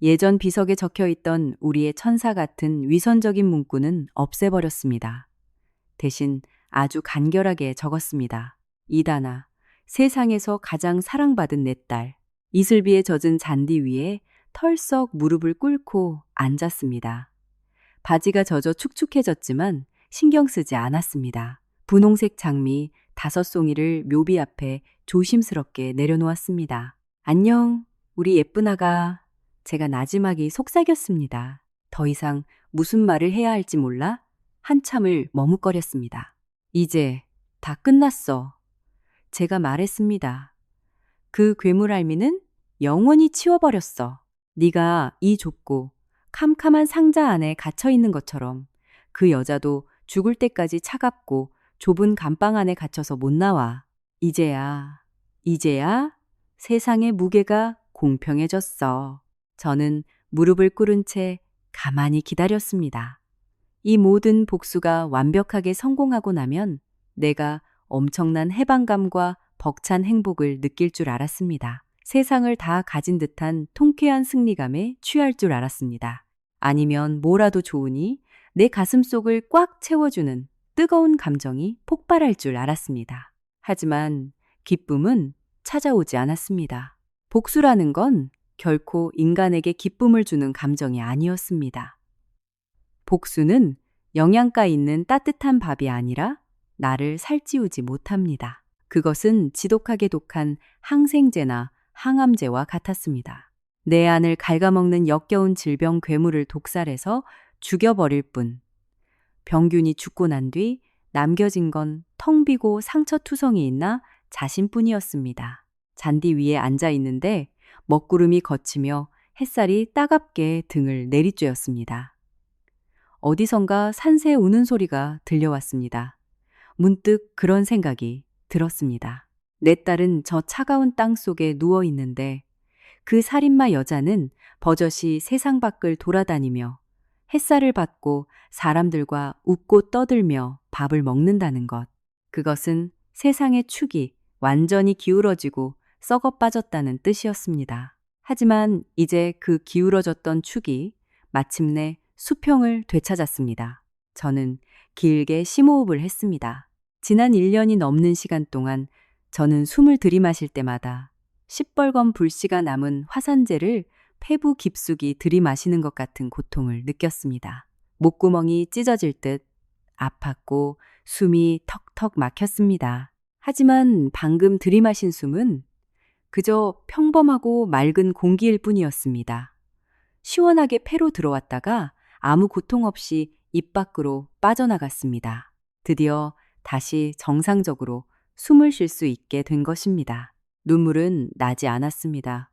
Speaker 1: 예전 비석에 적혀있던 우리의 천사 같은 위선적인 문구는 없애버렸습니다. 대신 아주 간결하게 적었습니다. 이다나, 세상에서 가장 사랑받은 내 딸. 이슬비에 젖은 잔디 위에 털썩 무릎을 꿇고 앉았습니다. 바지가 젖어 축축해졌지만 신경 쓰지 않았습니다. 분홍색 장미 5송이를 묘비 앞에 조심스럽게 내려놓았습니다. 안녕, 우리 예쁜 아가. 제가 나지막이 속삭였습니다. 더 이상 무슨 말을 해야 할지 몰라 한참을 머뭇거렸습니다. 이제 다 끝났어. 제가 말했습니다. 그 괴물알미는 영원히 치워버렸어. 네가 이 좁고 캄캄한 상자 안에 갇혀있는 것처럼 그 여자도 죽을 때까지 차갑고 좁은 감방 안에 갇혀서 못 나와. 이제야 세상의 무게가 공평해졌어. 저는 무릎을 꿇은 채 가만히 기다렸습니다. 이 모든 복수가 완벽하게 성공하고 나면 내가 엄청난 해방감과 벅찬 행복을 느낄 줄 알았습니다. 세상을 다 가진 듯한 통쾌한 승리감에 취할 줄 알았습니다. 아니면 뭐라도 좋으니 내 가슴속을 꽉 채워주는 뜨거운 감정이 폭발할 줄 알았습니다. 하지만 기쁨은 찾아오지 않았습니다. 복수라는 건 결코 인간에게 기쁨을 주는 감정이 아니었습니다. 복수는 영양가 있는 따뜻한 밥이 아니라 나를 살찌우지 못합니다. 그것은 지독하게 독한 항생제나 항암제와 같았습니다. 내 안을 갉아먹는 역겨운 질병 괴물을 독살해서 죽여버릴 뿐. 병균이 죽고 난 뒤 남겨진 건 텅 비고 상처투성이 있나 자신뿐이었습니다. 잔디 위에 앉아 있는데 먹구름이 걷히며 햇살이 따갑게 등을 내리쬐었습니다. 어디선가 산새 우는 소리가 들려왔습니다. 문득 그런 생각이 들었습니다. 내 딸은 저 차가운 땅 속에 누워 있는데 그 살인마 여자는 버젓이 세상 밖을 돌아다니며 햇살을 받고 사람들과 웃고 떠들며 밥을 먹는다는 것. 그것은 세상의 축이 완전히 기울어지고 썩어 빠졌다는 뜻이었습니다. 하지만 이제 그 기울어졌던 축이 마침내 수평을 되찾았습니다. 저는 길게 심호흡을 했습니다. 지난 1년이 넘는 시간 동안 저는 숨을 들이마실 때마다 시뻘건 불씨가 남은 화산재를 폐부 깊숙이 들이마시는 것 같은 고통을 느꼈습니다. 목구멍이 찢어질 듯 아팠고 숨이 턱턱 막혔습니다. 하지만 방금 들이마신 숨은 그저 평범하고 맑은 공기일 뿐이었습니다. 시원하게 폐로 들어왔다가 아무 고통 없이 입 밖으로 빠져나갔습니다. 드디어 다시 정상적으로 숨을 쉴 수 있게 된 것입니다. 눈물은 나지 않았습니다.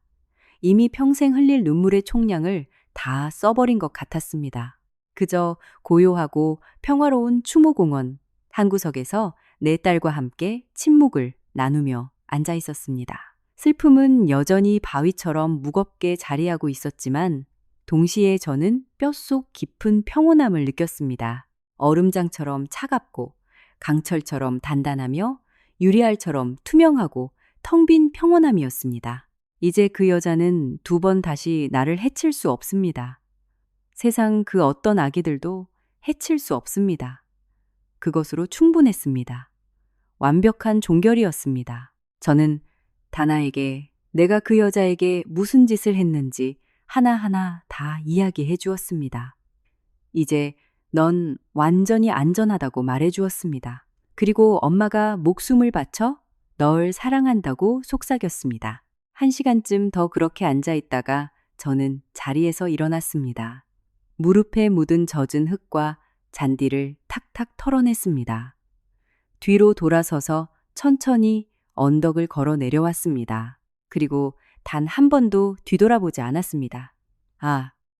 Speaker 1: 이미 평생 흘릴 눈물의 총량을 다 써버린 것 같았습니다. 그저 고요하고 평화로운 추모공원 한 구석에서 내 딸과 함께 침묵을 나누며 앉아 있었습니다. 슬픔은 여전히 바위처럼 무겁게 자리하고 있었지만 동시에 저는 뼛속 깊은 평온함을 느꼈습니다. 얼음장처럼 차갑고 강철처럼 단단하며 유리알처럼 투명하고 텅 빈 평온함이었습니다. 이제 그 여자는 두 번 다시 나를 해칠 수 없습니다. 세상 그 어떤 아기들도 해칠 수 없습니다. 그것으로 충분했습니다. 완벽한 종결이었습니다. 저는 다나에게 내가 그 여자에게 무슨 짓을 했는지 하나하나 다 이야기해 주었습니다. 이제 넌 완전히 안전하다고 말해 주었습니다. 그리고 엄마가 목숨을 바쳐 널 사랑한다고 속삭였습니다. 1시간쯤 더 그렇게 앉아 있다가 저는 자리에서 일어났습니다. 무릎에 묻은 젖은 흙과 잔디를 탁탁 털어냈습니다. 뒤로 돌아서서 천천히 언덕을 걸어 내려왔습니다. 그리고 단 한 번도 뒤돌아보지 않았습니다. 아,